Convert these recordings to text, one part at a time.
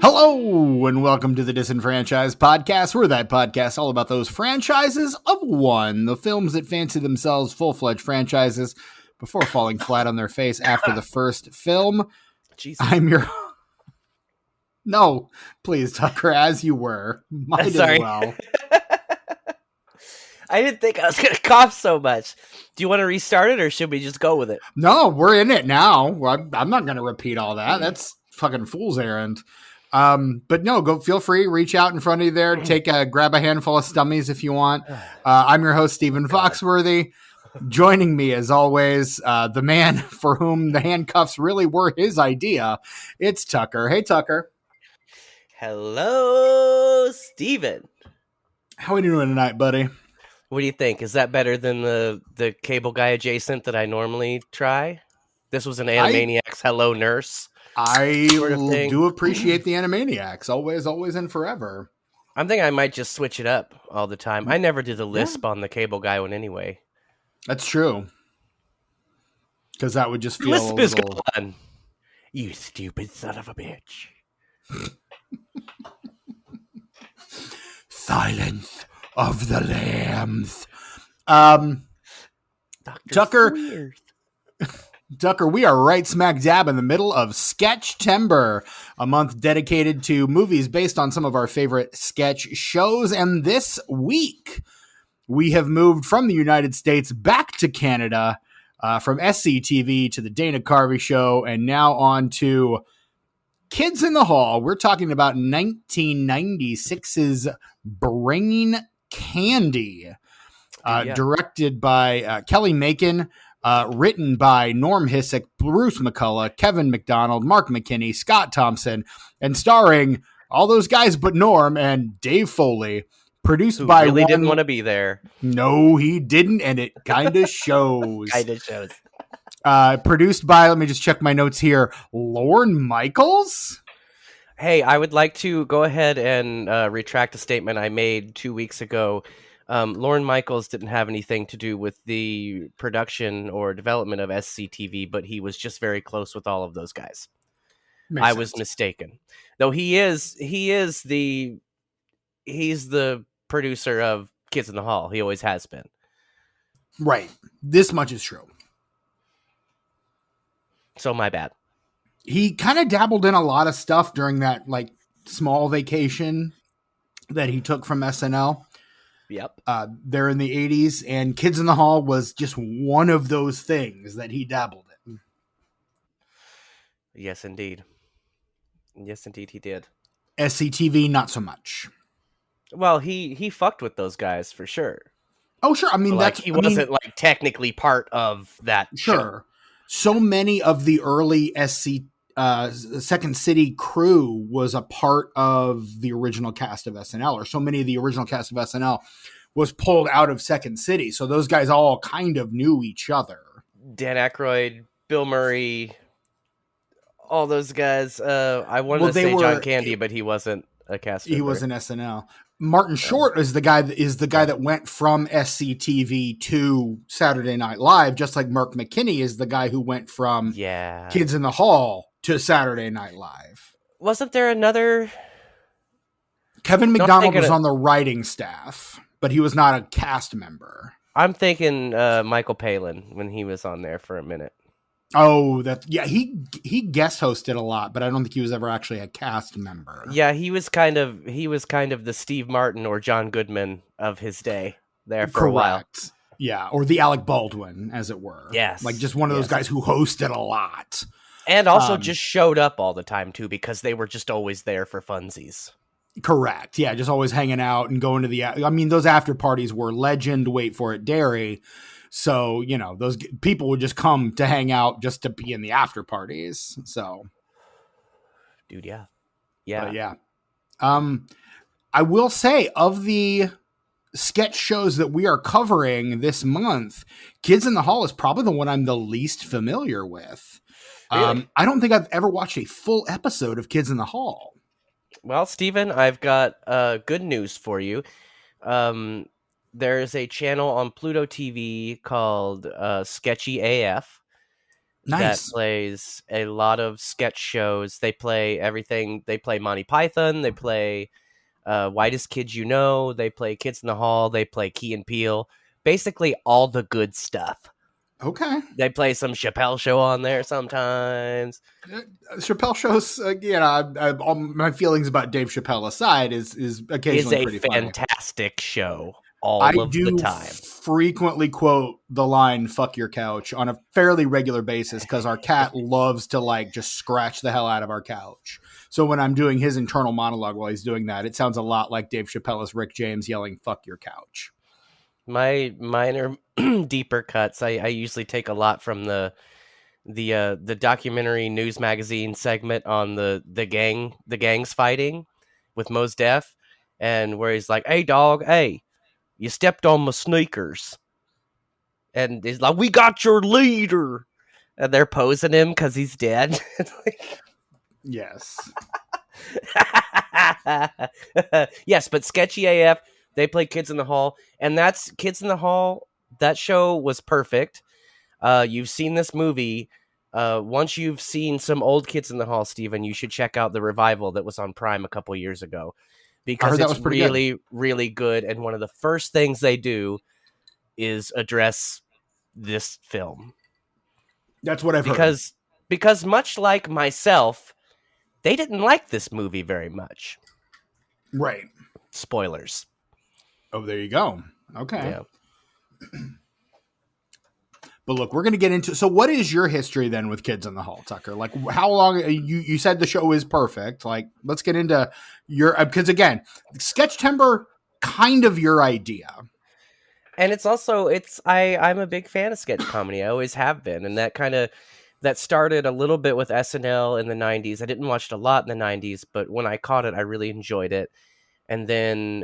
Hello, and welcome to the Disenfranchised Podcast. We're that podcast all about those franchises of one, the films that fancy themselves full-fledged franchises before falling flat on their face after the first film. Jesus. I'm your... No, please, Tucker, as you were. Might as well. I didn't think I was going to cough so much. Do you want to restart it, or should we just go with it? No, we're in it now. I'm not going to repeat all that. That's fucking fool's errand. But no, go feel free, reach out in front of you there, grab a handful of stummies if you want. I'm your host, Stephen Foxworthy. Joining me as always, the man for whom the handcuffs really were his idea. It's Tucker. Hey, Tucker. Hello, Stephen. How are you doing tonight, buddy? What do you think? Is that better than the cable guy adjacent that I normally try? This was an Animaniacs Hello Nurse. I do appreciate the Animaniacs. Always, and forever. I'm thinking I might just switch it up all the time. I never did the lisp on the cable guy one anyway. That's true. Because that would just feel lisp is gone. You stupid son of a bitch. Silence of the Lambs. Tucker... Tucker, we are right smack dab in the middle of Sketch-tember, a month dedicated to movies based on some of our favorite sketch shows. And this week, we have moved from the United States back to Canada, from SCTV to the Dana Carvey Show, and now on to Kids in the Hall. We're talking about 1996's Brain Candy, directed by Kelly Macon. Written by Norm Hissick, Bruce McCullough, Kevin McDonald, Mark McKinney, Scott Thompson, and starring all those guys but Norm and Dave Foley. Produced by really didn't want to be there. No, he didn't, and it kind of shows. shows. Produced by, let me just check my notes here, Lorne Michaels? Hey, I would like to go ahead and retract a statement I made 2 weeks ago. Lorne Michaels didn't have anything to do with the production or development of SCTV, but he was just very close with all of those guys. I was mistaken. Though he's the producer of Kids in the Hall. He always has been. Right. This much is true. So my bad. He kind of dabbled in a lot of stuff during that small vacation that he took from SNL. Yep. There in the 80s, and Kids in the Hall was just one of those things that he dabbled in. Yes, indeed. Yes, indeed, he did. SCTV, not so much. Well, he fucked with those guys for sure. Oh, sure. I mean, he wasn't technically part of that. Sure. Show. So many of the early Second City crew was a part of the original cast of SNL, or so many of the original cast of SNL was pulled out of Second City. So those guys all kind of knew each other. Dan Aykroyd, Bill Murray, all those guys. I wanted to say John Candy, but he wasn't a cast member. He was in SNL. Martin Short is the guy that went from SCTV to Saturday Night Live, just like Mark McKinney is the guy who went from Kids in the Hall to Saturday Night Live. Wasn't there another? Kevin McDonald was on the writing staff, but he was not a cast member. I'm thinking Michael Palin when he was on there for a minute. Oh, he guest hosted a lot, but I don't think he was ever actually a cast member. Yeah, he was kind of the Steve Martin or John Goodman of his day there for a while. Yeah, or the Alec Baldwin, as it were. Yes. Just one of those guys who hosted a lot. And also just showed up all the time, too, because they were just always there for funsies. Correct. Yeah, just always hanging out and going to those after parties were legend, wait for it, dairy. So, those people would just come to hang out just to be in the after parties. So, dude, yeah. Yeah. I will say, of the sketch shows that we are covering this month, Kids in the Hall is probably the one I'm the least familiar with. Really? I don't think I've ever watched a full episode of Kids in the Hall. Well, Stephen, I've got good news for you. There is a channel on Pluto TV called Sketchy AF, that Nice. plays a lot of sketch shows. They play everything. They play Monty Python. They play Whitest Kids You Know. They play Kids in the Hall. They play Key and Peele. Basically all the good stuff. Okay. They play some Chappelle Show on there sometimes. Chappelle shows, all my feelings about Dave Chappelle aside, is Is occasionally a pretty funny. fantastic show I all of the do time. frequently quote the line "fuck your couch" on a fairly regular basis because our cat loves to like just scratch the hell out of our couch. So when I'm doing his internal monologue while he's doing that, it sounds a lot like Dave Chappelle as Rick James yelling "fuck your couch." Mine are deeper cuts. I usually take a lot from the documentary news magazine segment on the gangs fighting with Mos Def, and where he's like, "Hey dog, hey, you stepped on my sneakers," and he's like, "We got your leader," and they're posing him because he's dead. Yes. Yes, but Sketchy AF. They play Kids in the Hall, and that's Kids in the Hall. That show was perfect. You've seen this movie. Once you've seen some old Kids in the Hall, Steven, you should check out the revival that was on Prime a couple years ago I because heard that it's was pretty good. really, really good. And one of the first things they do is address this film That's what I've heard. because much like myself, they didn't like this movie very much. Right. Spoilers. Oh, there you go. Okay. Yeah. But look, we're going to get into. So, what is your history then with Kids in the Hall, Tucker? Like, how long? You said the show is perfect. Like, let's get into your because again, Sketch-tember, kind of your idea. And it's also I'm a big fan of sketch comedy. I always have been, and that started a little bit with SNL in the 90s. I didn't watch it a lot in the 90s, but when I caught it, I really enjoyed it. And then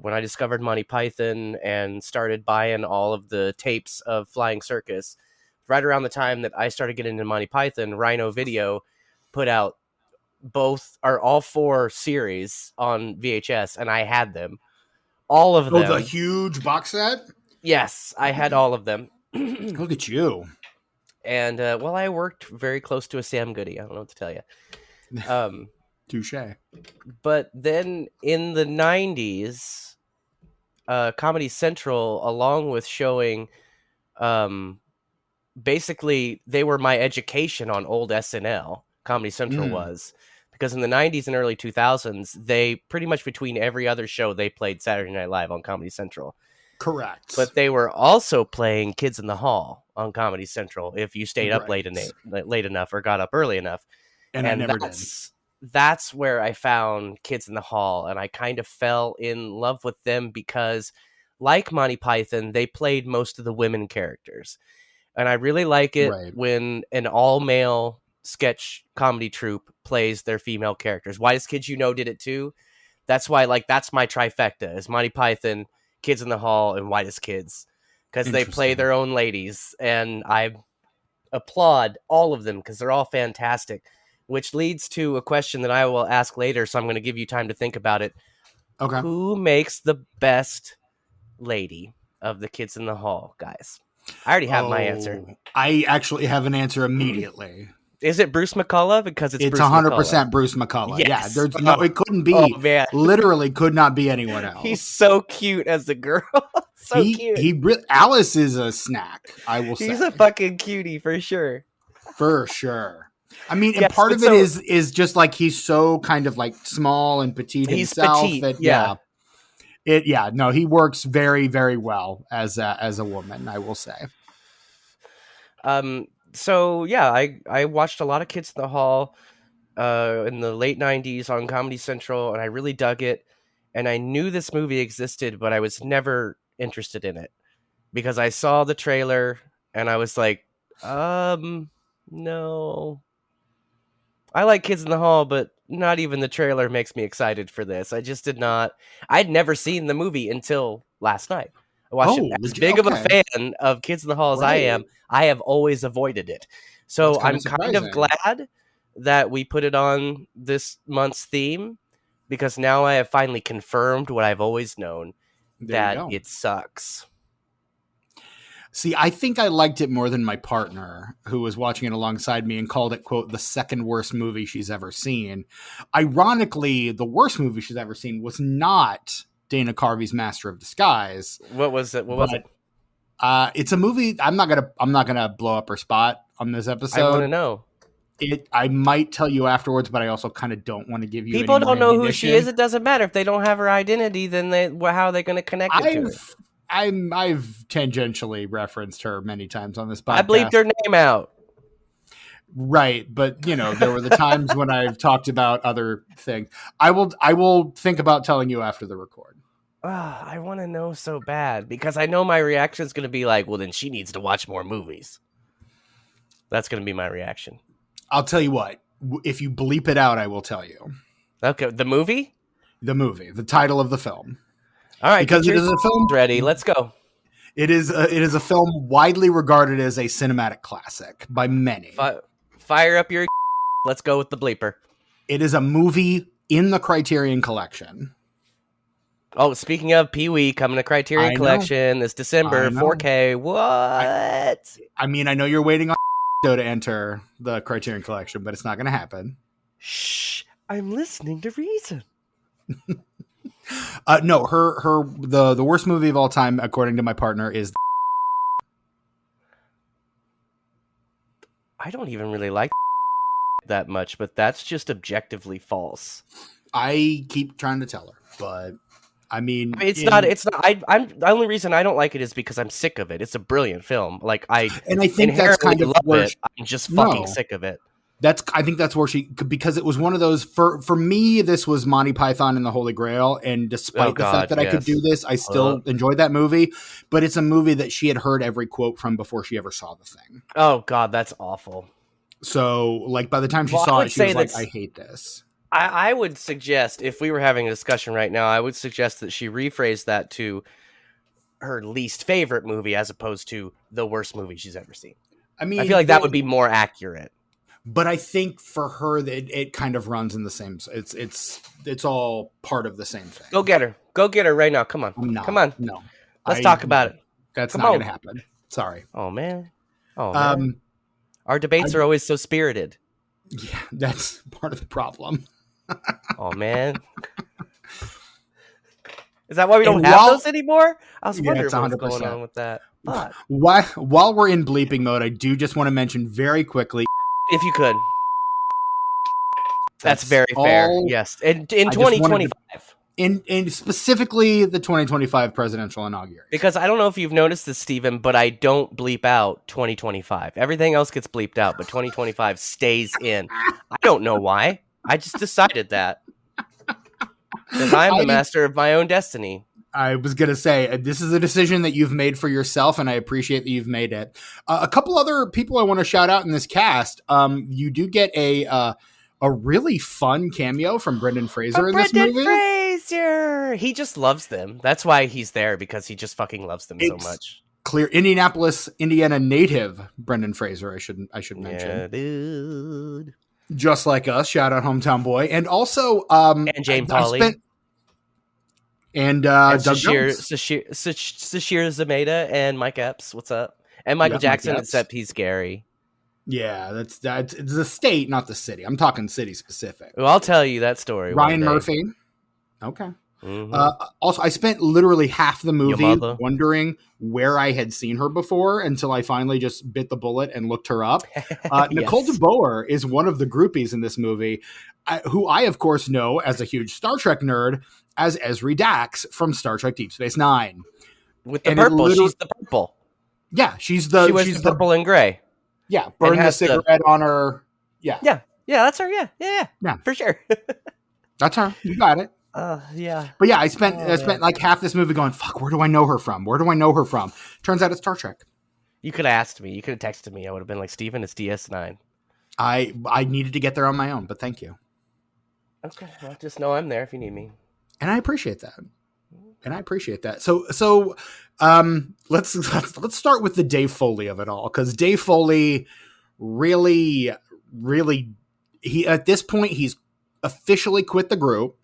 when I discovered Monty Python and started buying all of the tapes of Flying Circus, right around the time that I started getting into Monty Python, Rhino Video put out all four series on VHS, and I had them. All of them. Oh, the huge box set? Yes, I had all of them. Look at you. And, well, I worked very close to a Sam Goody. I don't know what to tell you. Touche. But then in the 90s, Comedy Central, along with showing, basically, they were my education on old SNL, Comedy Central was. Because in the 90s and early 2000s, they pretty much between every other show, they played Saturday Night Live on Comedy Central. Correct. But they were also playing Kids in the Hall on Comedy Central if you stayed up late enough or got up early enough. And I never did. That's where I found Kids in the Hall, and I kind of fell in love with them because, like Monty Python, they played most of the women characters. And I really like it when an all-male sketch comedy troupe plays their female characters. Whitest Kids You Know did it too. That's why, that's my trifecta, is Monty Python, Kids in the Hall, and Whitest Kids, because they play their own ladies, and I applaud all of them because they're all fantastic, which leads to a question that I will ask later, so I'm going to give you time to think about it. Okay. Who makes the best lady of the Kids in the Hall, guys? I already have my answer. I actually have an answer immediately. Is it Bruce McCullough? Because it's 100% Bruce McCullough. Yes. Yeah, there's it couldn't be. Oh, man. Literally could not be anyone else. He's so cute as a girl. Cute. Alice is a snack, I will say. He's a fucking cutie for sure. For sure. I mean, and part of it is just like he's so kind of like small and petite himself. Petite, he works very, very well as a woman, I will say. So yeah, I watched a lot of Kids in the Hall in the late 90s on Comedy Central, and I really dug it. And I knew this movie existed, but I was never interested in it because I saw the trailer and I was like, no. I like Kids in the Hall, but not even the trailer makes me excited for this. I just did not. I'd never seen the movie until last night. I watched it. As big of a fan of Kids in the Hall as I am, I have always avoided it. So I'm kind of glad that we put it on this month's theme because now I have finally confirmed what I've always known, that it sucks. See, I think I liked it more than my partner, who was watching it alongside me and called it, quote, the second worst movie she's ever seen. Ironically, the worst movie she's ever seen was not Dana Carvey's Master of Disguise. What was it? What was it? It's a movie. I'm not gonna blow up her spot on this episode. I want to know. I might tell you afterwards, but I also kind of don't want to give you. People any more don't know who ammunition. she is. It doesn't matter if they don't have her identity. Then how are they going to connect it to her? I've tangentially referenced her many times on this podcast. I bleeped her name out. Right, but there were the times when I've talked about other things. I will think about telling you after the record. I want to know so bad because I know my reaction is going to be like, well, then she needs to watch more movies. That's going to be my reaction. I'll tell you what. If you bleep it out, I will tell you. Okay, the movie? The movie, the title of the film. All right, because it is a film. Ready? Let's go. It is a film widely regarded as a cinematic classic by many. Fire up your. Let's go with the bleeper. It is a movie in the Criterion Collection. Oh, speaking of Pee-wee coming to Criterion Collection this December, 4K. What? I mean, I know you're waiting on to enter the Criterion Collection, but it's not going to happen. Shh! I'm listening to reason. No, the worst movie of all time, according to my partner, is. I don't even really like that much, but that's just objectively false. I keep trying to tell her, but I mean, it's not. I'm the only reason I don't like it is because I'm sick of it. It's a brilliant film. Like I think that's kind of love it. I'm just fucking sick of it. I think that's where because it was one of those for me. This was Monty Python and the Holy Grail, and despite the fact that I could do this, I still enjoyed that movie. But it's a movie that she had heard every quote from before she ever saw the thing. Oh God, that's awful. So, like by the time she saw it, she was like, "I hate this." I would suggest, if we were having a discussion right now, I would suggest that she rephrase that to her least favorite movie as opposed to the worst movie she's ever seen. I mean, I feel like that would be more accurate. But I think for her that it kind of runs in the same. It's all part of the same thing. Go get her. Go get her right now. Come on. Come on. No. Let's talk about it. That's not going to happen. Sorry. Oh man. Our debates are always so spirited. Yeah, that's part of the problem. Oh man. Is that why we don't have those anymore? I was wondering what's going on with that. But while we're in bleeping mode, I do just want to mention very quickly, if you could. That's very fair. Yes. In 2025. In specifically the 2025 presidential inauguration. Because I don't know if you've noticed this, Stephen, but I don't bleep out 2025. Everything else gets bleeped out, but 2025 stays in. I don't know why. I just decided that. Because I'm the master of my own destiny. I was going to say, this is a decision that you've made for yourself, and I appreciate that you've made it. A couple other people I want to shout out in this cast. You do get a really fun cameo from Brendan Fraser in this movie. Fraser! He just loves them. That's why he's there, because he just fucking loves them so much. Clear Indianapolis, Indiana native Brendan Fraser, I should mention. Yeah, dude. Just like us, shout out Hometown Boy. And also and Jane Pauley. And Doug Jones. Sashir Zameda and Mike Epps. What's up? And Michael Jackson, except he's Gary. Yeah, that's it's the state, not the city. I'm talking city specific. Well, I'll tell you that story. Ryan Murphy. Okay. Mm-hmm. Also, I spent literally half the movie wondering where I had seen her before until I finally just bit the bullet and looked her up. Nicole DeBoer is one of the groupies in this movie, who I, of course, know as a huge Star Trek nerd as Ezri Dax from Star Trek Deep Space Nine. With the purple. She's the purple. Yeah, she's the purple and gray. Yeah, burn the cigarette on her. Yeah. Yeah, that's her. Yeah, for sure. That's her. You got it. Yeah. But yeah, I spent like half this movie going, fuck, where do I know her from? Turns out it's Star Trek. You could have asked me. You could have texted me. I would have been like, Steven, it's DS9. I needed to get there on my own, but thank you. Okay. Well, just know I'm there if you need me. And I appreciate that. So let's start with the Dave Foley of it all, because Dave Foley really, he at this point he's officially quit the group.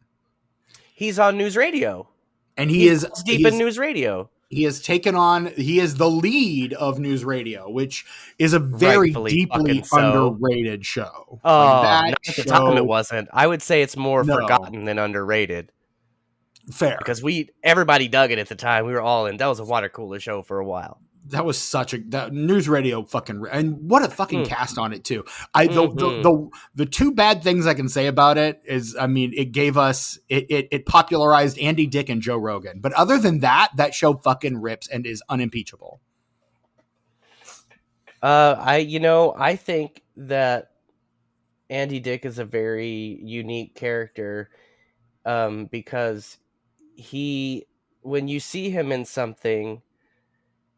He's on news radio, and he's deep in news radio. He has taken on. He is the lead of News Radio, which is a very Rightfully fucking deeply so. underrated show. Like Oh, that no, at the time it show. wasn't. I would say it's more No, forgotten than underrated fair. because everybody dug it at the time. We were all in. That was a water cooler show for a while. That was such a that News Radio fucking, and what a fucking Mm. cast on it too. I Mm-hmm. the two bad things I can say about it is, I mean, it gave us it popularized Andy Dick and Joe Rogan, but other than that, that show fucking rips and is unimpeachable. I think that Andy Dick is a very unique character, because when you see him in something,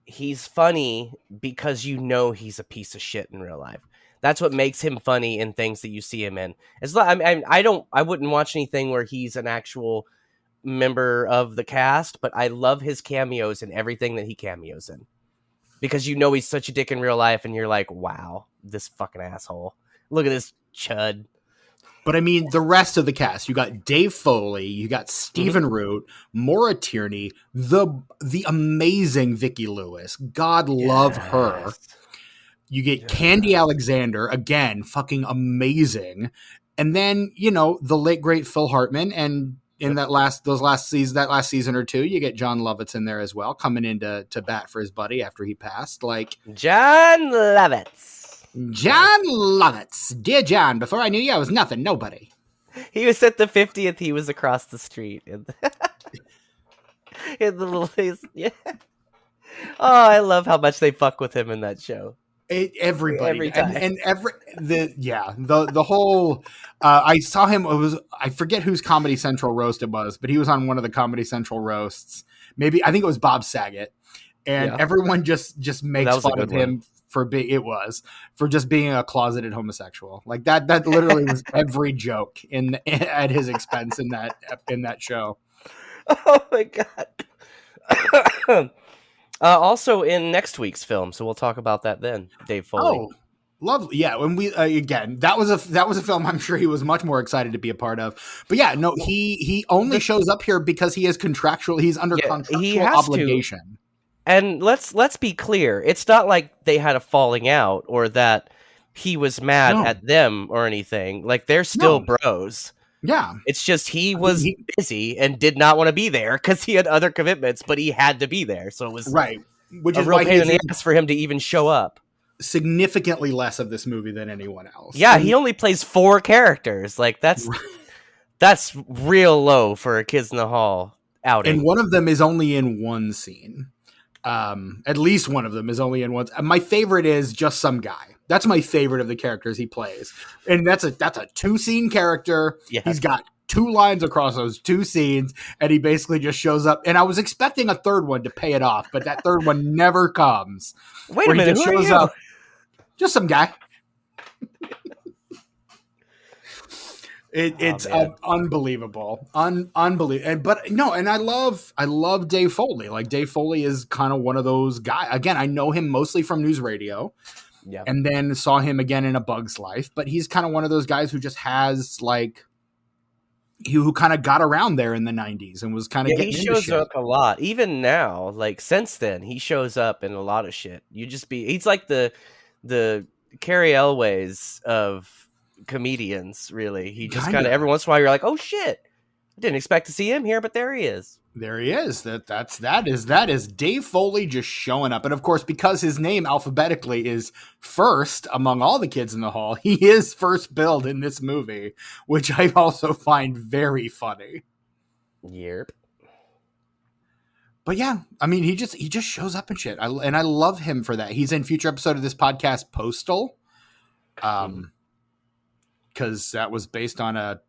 he's funny because he's a piece of shit in real life. That's what makes him funny in things that you see him in. It's like, I wouldn't watch anything where he's an actual member of the cast, but I love his cameos in everything that he cameos in. Because he's such a dick in real life, and you're like, wow, this fucking asshole. Look at this chud. But I mean, the rest of the cast, you got Dave Foley, you got Stephen Mm-hmm. Root, Maura Tierney, the amazing Vicki Lewis. God love her. You get Candy Alexander, again, fucking amazing. And then, the late great Phil Hartman, and in that last season or two, you get John Lovitz in there as well, coming in to bat for his buddy after he passed. Like John Lovitz. John Lovitz. Dear John, before I knew you, I was nothing, nobody. He was at the 50th, he was across the street. In the little yeah. Oh, I love how much they fuck with him in that show. Everybody Every time. the whole I saw him, I forget whose Comedy Central roast it was, but he was on one of the Comedy Central roasts. Maybe I think it was Bob Saget, and everyone just makes fun of him for just being a closeted homosexual. Like that literally was every joke at his expense in that show. Oh my god. Also in next week's film, so we'll talk about that then. Dave Foley. Oh, lovely. Yeah, when we again, that was a film I'm sure he was much more excited to be a part of. But yeah, no, he only shows up here because he is he's under contractual obligation. To. And let's be clear, it's not like they had a falling out or that he was mad at them or anything. Like they're still bros. Yeah. It's just he was busy and did not want to be there because he had other commitments, but he had to be there. So it was right. Which a is real why pain in the ass for him to even show up. Significantly less of this movie than anyone else. Yeah, he only plays 4 characters. Like that's real low for a Kids in the Hall outing. And one of them is only in one scene. At least one of them is only in one. My favorite is Just Some Guy. That's my favorite of the characters he plays. And that's a 2-scene character. Yes. He's got 2 lines across those 2 scenes, and he basically just shows up. And I was expecting a third one to pay it off, but that third one never comes. Wait a minute, who are you? Up, just some guy. It's unbelievable, unbelievable. But no, and I love Dave Foley. Like Dave Foley is kind of one of those guys. Again, I know him mostly from News Radio, and then saw him again in A Bug's Life. But he's kind of one of those guys who just has like who kind of got around there in the 90s and was kind of getting he shows up a lot. Even now, like since then, he shows up in a lot of shit. He's like the Carrie Elways of comedians, really. He just kind of every once in a while you're like, oh shit, I didn't expect to see him here, but there he is. That is Dave Foley just showing up. And of course, because his name alphabetically is first among all the Kids in the Hall, he is first billed in this movie, which I also find very funny. Yep. But yeah, I mean, he just shows up and shit. And I love him for that. He's in future episode of this podcast, Postal. Because that was based on a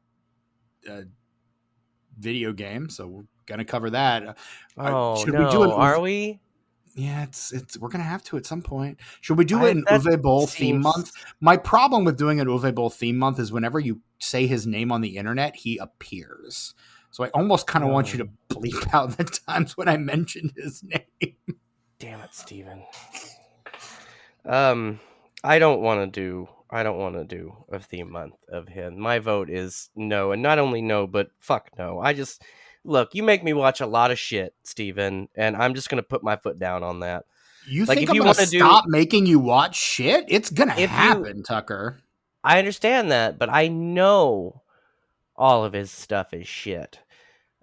video game, so we're gonna cover that. Are we? Yeah, it's we're gonna have to at some point. Should we do an Uwe Boll theme month? My problem with doing an Uwe Boll theme month is whenever you say his name on the internet, he appears. So I almost kind of want you to bleep out the times when I mentioned his name. Damn it, Steven. I don't want to do a theme month of him. My vote is no, and not only no, but fuck no. Look, you make me watch a lot of shit, Steven, and I'm just gonna put my foot down on that. You Like, think if I'm you gonna want to do, stop making you watch shit? It's gonna if you, happen, Tucker. I understand that, but I know all of his stuff is shit.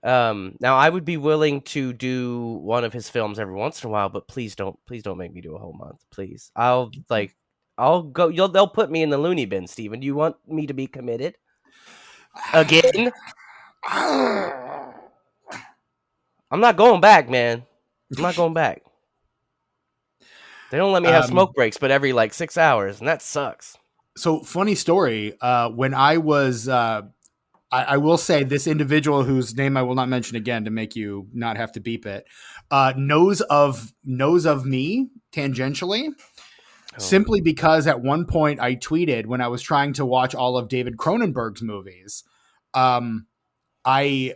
Now I would be willing to do one of his films every once in a while, but please don't make me do a whole month, please. I'll go. They'll put me in the loony bin, Steven. Do you want me to be committed again? I'm not going back, man. I'm not going back. They don't let me have smoke breaks, but every like 6 hours, and that sucks. So funny story. When I was, I will say this individual whose name I will not mention again to make you not have to beep it, knows of me tangentially. Simply because at one point I tweeted when I was trying to watch all of David Cronenberg's movies, I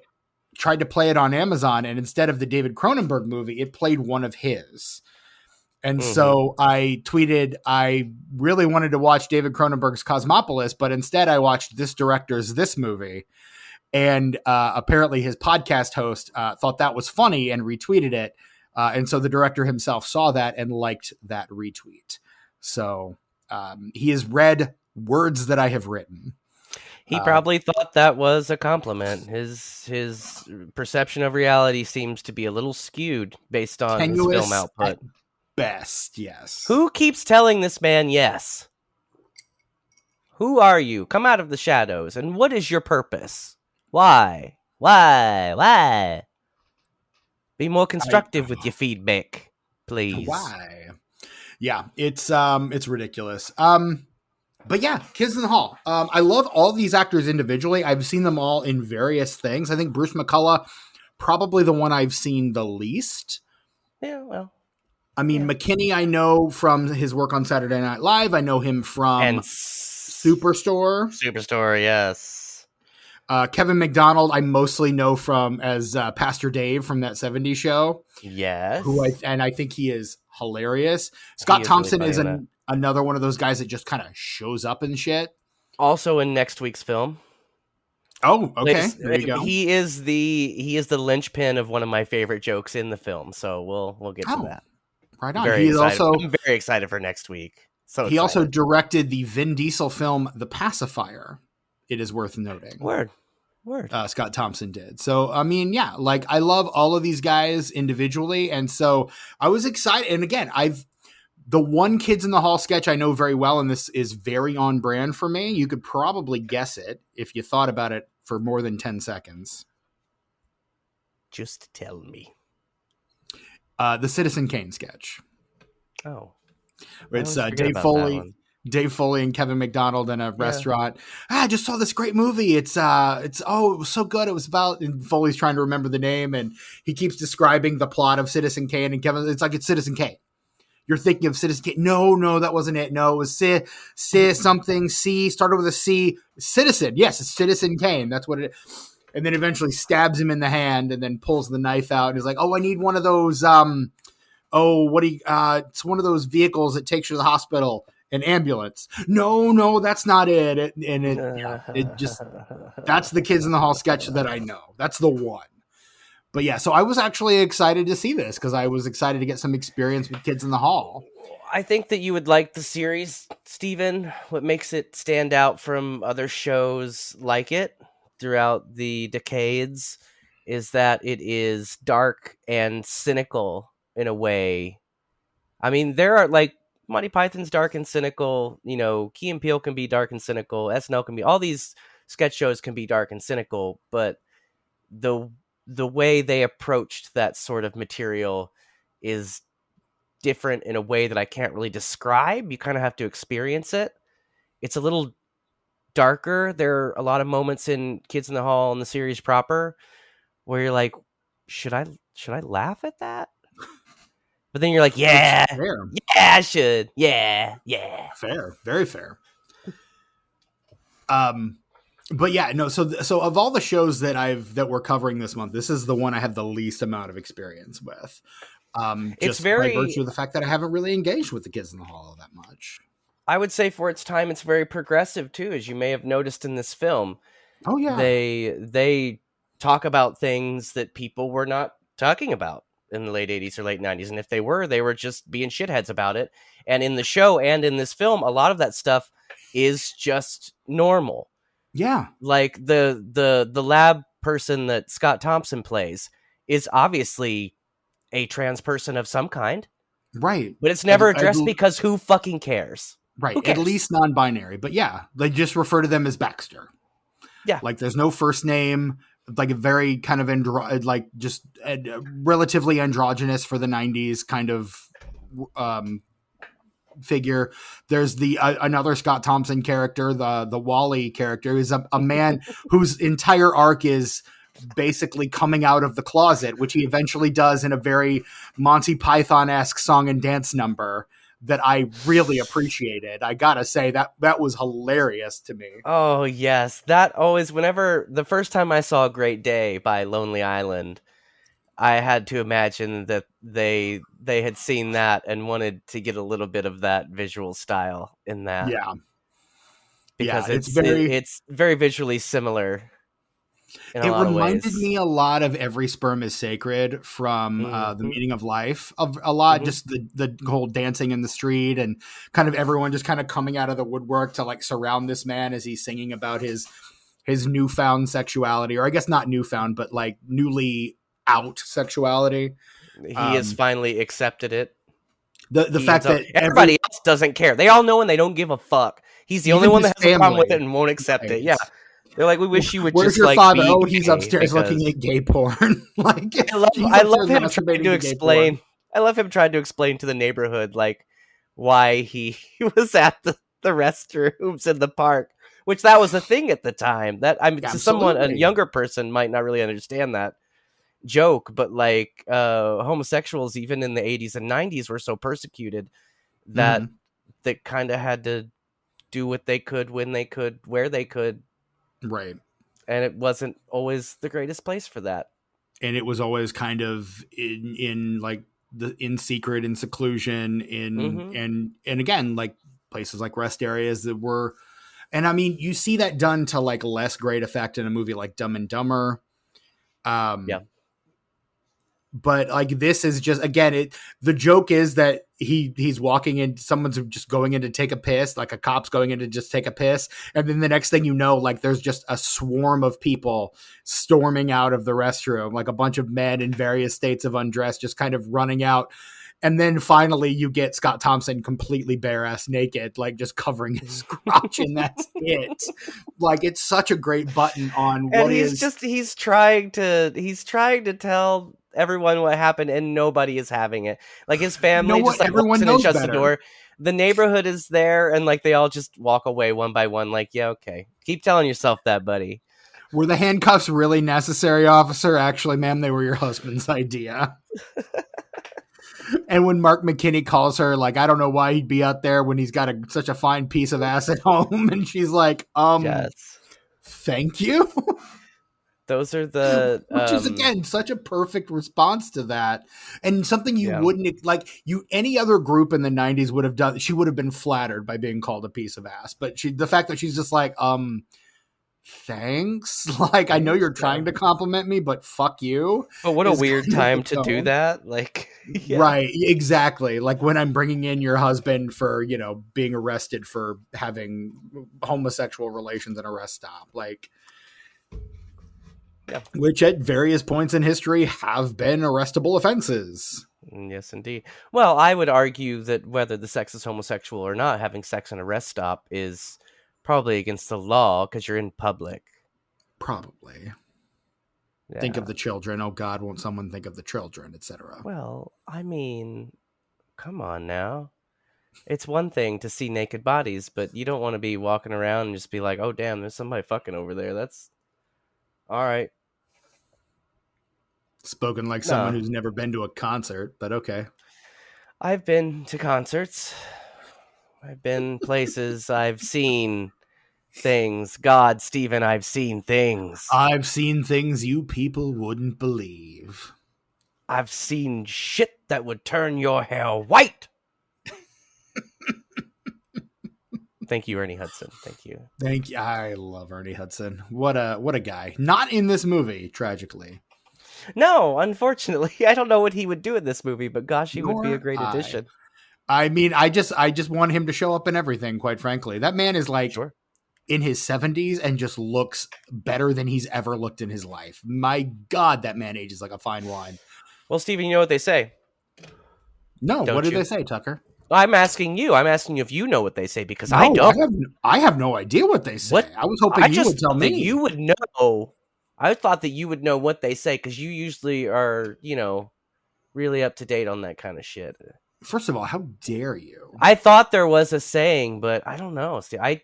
tried to play it on Amazon, and instead of the David Cronenberg movie, it played one of his. And so I tweeted, I really wanted to watch David Cronenberg's Cosmopolis, but instead I watched this director's this movie. And apparently his podcast host thought that was funny and retweeted it. And so the director himself saw that and liked that retweet. So he has read words that I have written. He probably thought that was a compliment. His perception of reality seems to be a little skewed based on his film output. Best, yes. Who keeps telling this man yes? Who are you? Come out of the shadows. And what is your purpose? Why? Be more constructive with your feedback, please. Why? Yeah, it's ridiculous. But yeah, Kids in the Hall. I love all these actors individually. I've seen them all in various things. I think Bruce McCullough, probably the one I've seen the least. Yeah, well. I mean, McKinney, I know from his work on Saturday Night Live. I know him from Superstore. Superstore, yes. Kevin McDonald, I mostly know from as Pastor Dave from that 70s show. Yes. I think he is hilarious. Scott Thompson really is another one of those guys that just kind of shows up and shit. Also in next week's film. Oh, okay. There you go. He is the linchpin of one of my favorite jokes in the film, so we'll get to that. Right on. I'm very excited for next week. So he also directed the Vin Diesel film The Pacifier. It is worth noting. Word. Scott Thompson did. So, I mean, yeah, like I love all of these guys individually. And so I was excited. And again, the one Kids in the Hall sketch I know very well, and this is very on brand for me. You could probably guess it if you thought about it for more than 10 seconds. Just tell me. The Citizen Kane sketch. Oh. It's Dave Foley and Kevin McDonald in a restaurant. I just saw this great movie. It was so good. It was about, and Foley's trying to remember the name, and he keeps describing the plot of Citizen Kane, and Kevin, it's Citizen Kane. You're thinking of Citizen Kane. No, that wasn't it. No, it was something. C started with a C. Citizen. Yes, it's Citizen Kane. That's what it is. And then eventually stabs him in the hand and then pulls the knife out. And he's like, oh, I need one of those. It's one of those vehicles that takes you to the hospital. An ambulance. No, that's not it. That's the Kids in the Hall sketch that I know. That's the one. But yeah, so I was actually excited to see this because I was excited to get some experience with Kids in the Hall. I think that you would like the series, Steven. What makes it stand out from other shows like it throughout the decades is that it is dark and cynical in a way. I mean, there are like Monty Python's dark and cynical, Key and Peele can be dark and cynical, SNL can be, all these sketch shows can be dark and cynical, but the way they approached that sort of material is different in a way that I can't really describe. You kind of have to experience it. It's a little darker. There are a lot of moments in Kids in the Hall and the series proper where you're like, should I laugh at that? But then you're like, yeah, I should. Yeah. Fair. Very fair. But yeah, no, so of all the shows that we're covering this month, this is the one I have the least amount of experience with. Just by virtue of the fact that I haven't really engaged with the Kids in the Hall that much. I would say for its time, it's very progressive too, as you may have noticed in this film. Oh yeah. They talk about things that people were not talking about in the late 80s or late 90s. And if they were just being shitheads about it. And in the show and in this film, a lot of that stuff is just normal. Yeah. Like the lab person that Scott Thompson plays is obviously a trans person of some kind, Right. but it's never addressed because who fucking cares? Right. Who cares? At least non-binary. But yeah, they just refer to them as Baxter. Yeah. Like there's no first name, like a very kind of relatively androgynous for the 90s kind of figure. There's the another Scott Thompson character, the Wally character, is a man whose entire arc is basically coming out of the closet, which he eventually does in a very Monty Python-esque song and dance number that I really appreciated. I gotta say that was hilarious to me. Oh yes, that always. Whenever the first time I saw "Great Day" by Lonely Island, I had to imagine that they had seen that and wanted to get a little bit of that visual style in that. Yeah, because yeah, it's very visually similar. In a lot of reminded ways. me a lot of Every Sperm is Sacred from The Meaning of Life. Of a lot, just the whole dancing in the street and kind of everyone just kind of coming out of the woodwork to like surround this man as he's singing about his newfound sexuality, or I guess not newfound, but like newly out sexuality. He has finally accepted it. The fact that everybody else doesn't care. They all know and they don't give a fuck. He's the only one that has a problem with it and won't accept it. Yeah. They're like, we wish you would Where's just your like father? be Oh, he's gay upstairs looking at gay porn. Like I love him trying to explain. I love him trying to explain to the neighborhood like why he was at the restrooms in the park, which that was a thing at the time. That to someone, a younger person might not really understand that joke, but like homosexuals even in the 80s and 90s were so persecuted that they kind of had to do what they could when they could, where they could. Right. And it wasn't always the greatest place for that. And it was always kind of in like in secret, in seclusion, and again, like places like rest areas that were, and I mean, you see that done to like less great effect in a movie like Dumb and Dumber. Yeah. But like this is just, again, the joke is that he's walking in, someone's just going in to take a piss, like a cop's going in to just take a piss, and then the next thing you know, like there's just a swarm of people storming out of the restroom, like a bunch of men in various states of undress just kind of running out. And then finally you get Scott Thompson completely bare-ass naked, like just covering his crotch, and that's it. Like it's such a great button on what he's trying to tell everyone what happened, and nobody is having it. Like his family just like everyone knows and shuts the door. The neighborhood is there, and like they all just walk away one by one. Like, yeah, okay, keep telling yourself that, buddy. Were the handcuffs really necessary, officer? Actually, ma'am, they were your husband's idea. And when Mark McKinney calls her, like, I don't know why he'd be out there when he's got such a fine piece of ass at home, and she's like, yes. Thank you. Those are the which is again such a perfect response to that, and something you wouldn't like. Any other group in the 90s would have done. She would have been flattered by being called a piece of ass, but the fact that she's just like, thanks. Like, I know you're trying to compliment me, but fuck you. But what a weird time to do that. Like, right, exactly. Like when I'm bringing in your husband for being arrested for having homosexual relations at a rest stop, like. Yeah. Which at various points in history have been arrestable offenses. Yes, indeed. Well, I would argue that whether the sex is homosexual or not, having sex in a rest stop is probably against the law because you're in public. Probably. Yeah. Think of the children. Oh, God, won't someone think of the children, etc. Well, I mean, come on now. It's one thing to see naked bodies, but you don't want to be walking around and just be like, oh, damn, there's somebody fucking over there. That's all right. Spoken like someone who's never been to a concert, but okay. I've been to concerts. I've been places. I've seen things. God, Stephen, I've seen things. I've seen things you people wouldn't believe. I've seen shit that would turn your hair white. Thank you, Ernie Hudson. Thank you. Thank you. I love Ernie Hudson. What a guy. Not in this movie, tragically. No, unfortunately, I don't know what he would do in this movie, but gosh, he would be a Nor great I. addition. I mean, I just want him to show up in everything, quite frankly. That man is like Sure. in his 70s and just looks better than he's ever looked in his life. My God, that man ages like a fine wine. Well, Steven, you know what they say. No, Don't what did you? they say, Tucker? I'm asking you. I'm asking you if you know what they say, because No, I don't. I have no idea what they say. What? I was hoping I you just would tell thought that me. you would know. I thought that you would know what they say, because you usually are, really up to date on that kind of shit. First of all, how dare you? I thought there was a saying, but I don't know. See, I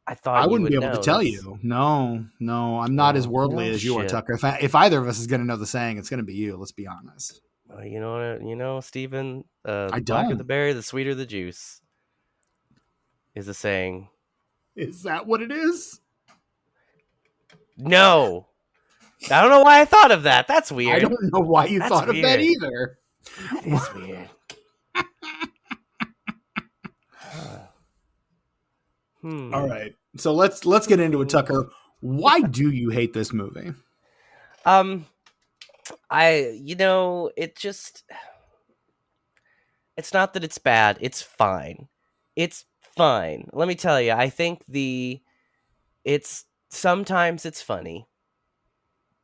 I thought you wouldn't be would able to know. tell That's- you. No, I'm not as worldly well, as you are, shit. Tucker. If either of us is going to know the saying, it's going to be you. Let's be honest. Well, Steven, I the blacker the don't. berry, the sweeter the juice, is a saying. Is that what it is? No. I don't know why I thought of that. That's weird. I don't know why you That's thought of that weird. either. That is weird. All right. So let's get into it, Tucker. Why do you hate this movie? It's not that it's bad. It's fine. It's fine. Let me tell you, I think sometimes it's funny.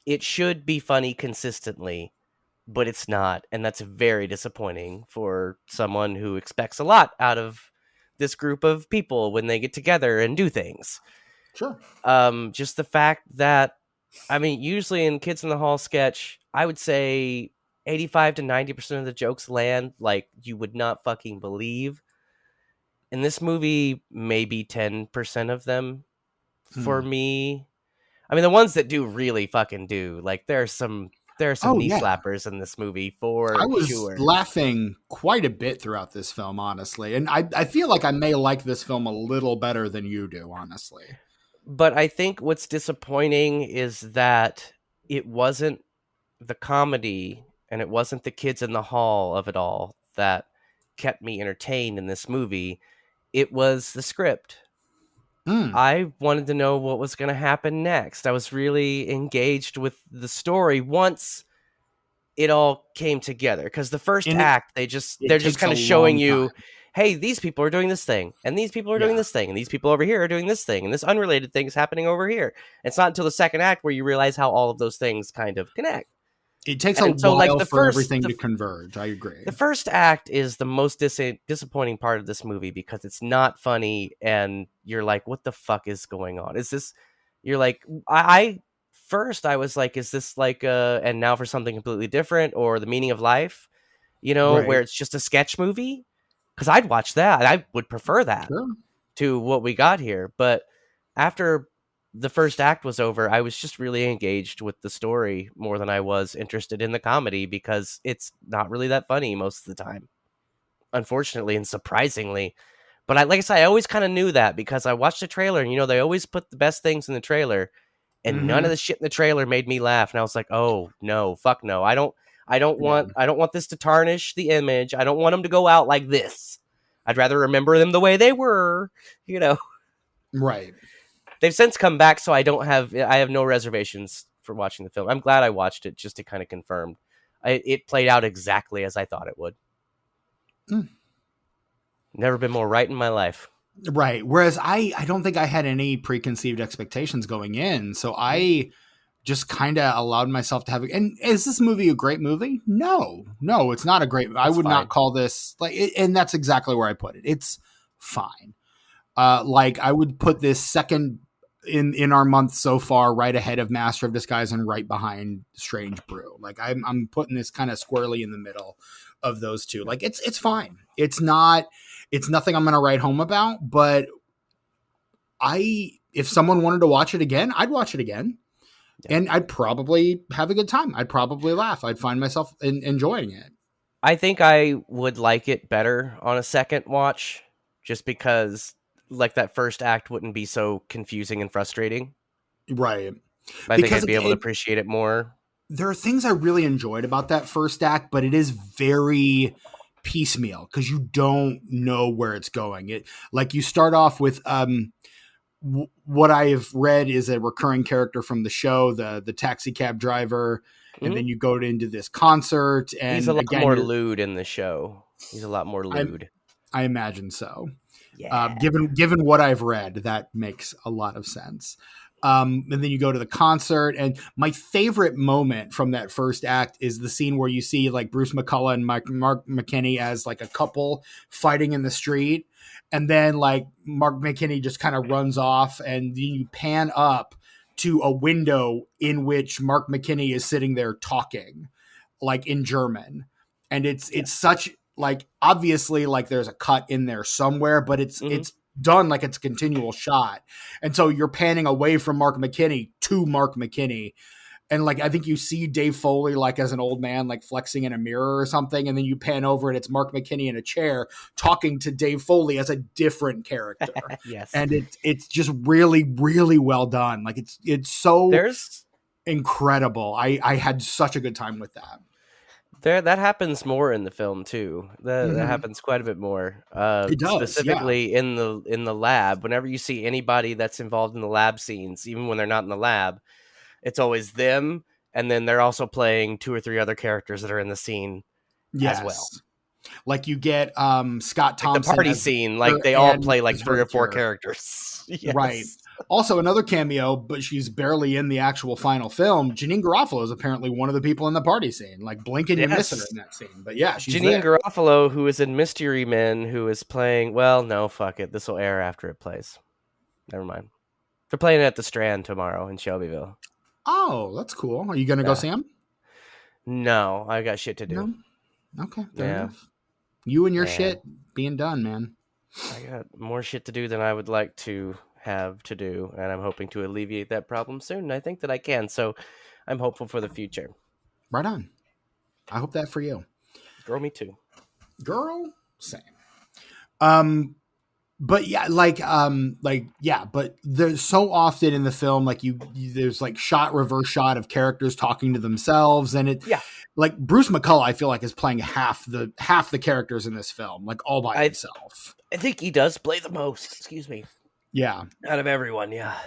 It should be funny consistently, but it's not. And that's very disappointing for someone who expects a lot out of this group of people when they get together and do things. Sure. Just the fact that, usually in Kids in the Hall sketch, I would say 85 to 90% of the jokes land like you would not fucking believe. In this movie, maybe 10% of them for me. The ones that do really fucking do. Like, there are some knee slappers in this movie for I was sure. laughing quite a bit throughout this film, honestly. And I feel like I may like this film a little better than you do, honestly. But I think what's disappointing is that it wasn't the comedy and it wasn't the kids in the hall of it all that kept me entertained in this movie. It was the script. I wanted to know what was going to happen next. I was really engaged with the story once it all came together, because the first act they're just kind of showing you, hey, these people are doing this thing, and these people are doing this thing, and these people over here are doing this thing, and this unrelated thing is happening over here. It's not until the second act where you realize how all of those things kind of connect. It takes a while for everything to converge. I agree. The first act is the most disappointing part of this movie, because it's not funny, and you're like, what the fuck is going on? Is this... You're like... First, I was like, is this like and now for something completely different, or The Meaning of Life? Where it's just a sketch movie? Because I'd watch that. I would prefer that to what we got here. But after the first act was over, I was just really engaged with the story more than I was interested in the comedy, because it's not really that funny most of the time, unfortunately and surprisingly. But like I said, I always kind of knew that, because I watched the trailer, and they always put the best things in the trailer, and none of the shit in the trailer made me laugh. And I was like, oh no, fuck no. I don't want this to tarnish the image. I don't want them to go out like this. I'd rather remember them the way they were, Right. They've since come back, so I have no reservations for watching the film. I'm glad I watched it just to kind of confirm. It played out exactly as I thought it would. Never been more right in my life. Right. Whereas I don't think I had any preconceived expectations going in. So I just kind of allowed myself to have it. And is this movie a great movie? No, it's not a great. I would not call this and that's exactly where I put it. It's fine. Like I would put this second in our month so far, right ahead of Master of Disguise and right behind Strange Brew. Like I'm putting this kind of squarely in the middle of those two. Like it's fine. It's nothing I'm going to write home about, but if someone wanted to watch it again, I'd watch it again. Yeah. And I'd probably have a good time. I'd probably laugh. I'd find myself enjoying it. I think I would like it better on a second watch, just because like that first act wouldn't be so confusing and frustrating. Right. I think I'd be able to appreciate it more. There are things I really enjoyed about that first act, but it is very piecemeal because you don't know where it's going. It like you start off with what I have read is a recurring character from the show, the taxi cab driver, and Mhm. then you go into this concert, He's a and lot again, more lewd in the show. He's a lot more I lewd. I imagine so. Yeah. Given what I've read, that makes a lot of sense. And then you go to the concert, and my favorite moment from that first act is the scene where you see like Bruce McCullough and Mark McKinney as like a couple fighting in the street, and then like Mark McKinney just kind of runs off, and then you pan up to a window in which Mark McKinney is sitting there talking, like in German, and it's such like obviously like there's a cut in there somewhere, but Mhm. it's done like it's a continual shot. And so you're panning away from Mark McKinney to Mark McKinney. And like I think you see Dave Foley like as an old man like flexing in a mirror or something, and then you pan over and it's Mark McKinney in a chair talking to Dave Foley as a different character. Yes. And it's just really, really well done. Like it's so There's incredible. I had such a good time with that. that happens more in the film too. That Mm-hmm. happens quite a bit more. It does, yeah. Specifically in the lab. Whenever you see anybody that's involved in the lab scenes, even when they're not in the lab, it's always them, and then they're also playing 2 or 3 other characters that are in the scene as well. Yes. Like you get Scott Like the Thompson party as scene, Victor like they all and play like Ms. 3 or 4 Richter. characters. Right. Yes. Also, another cameo, but she's barely in the actual final film. Janine Garofalo is apparently one of the people in the party scene. Like, blink and you miss her Yes. in that scene. But yeah, she's Janine there. Garofalo, who is in Mystery Men, who is playing. Well, no, fuck it. This will air after it plays. Never mind. They're playing it at the Strand tomorrow in Shelbyville. Oh, that's cool. Are you going to go Yeah. see him? No, I got shit to do. No? Okay, fair Yeah. enough. You and your Yeah. shit being done, man. I got more shit to do than I would like to have to do, and I'm hoping to alleviate that problem soon. And I think that I can, so I'm hopeful for the future. Right on. I hope that for you. Girl, me too. Girl, same. But yeah, yeah, but there's so often in the film, like there's like reverse shot of characters talking to themselves, and it, Yeah. like Bruce McCullough, I feel like is playing half the characters in this film, like all by himself. I think he does play the most. Excuse me. Yeah, Out of everyone, yeah.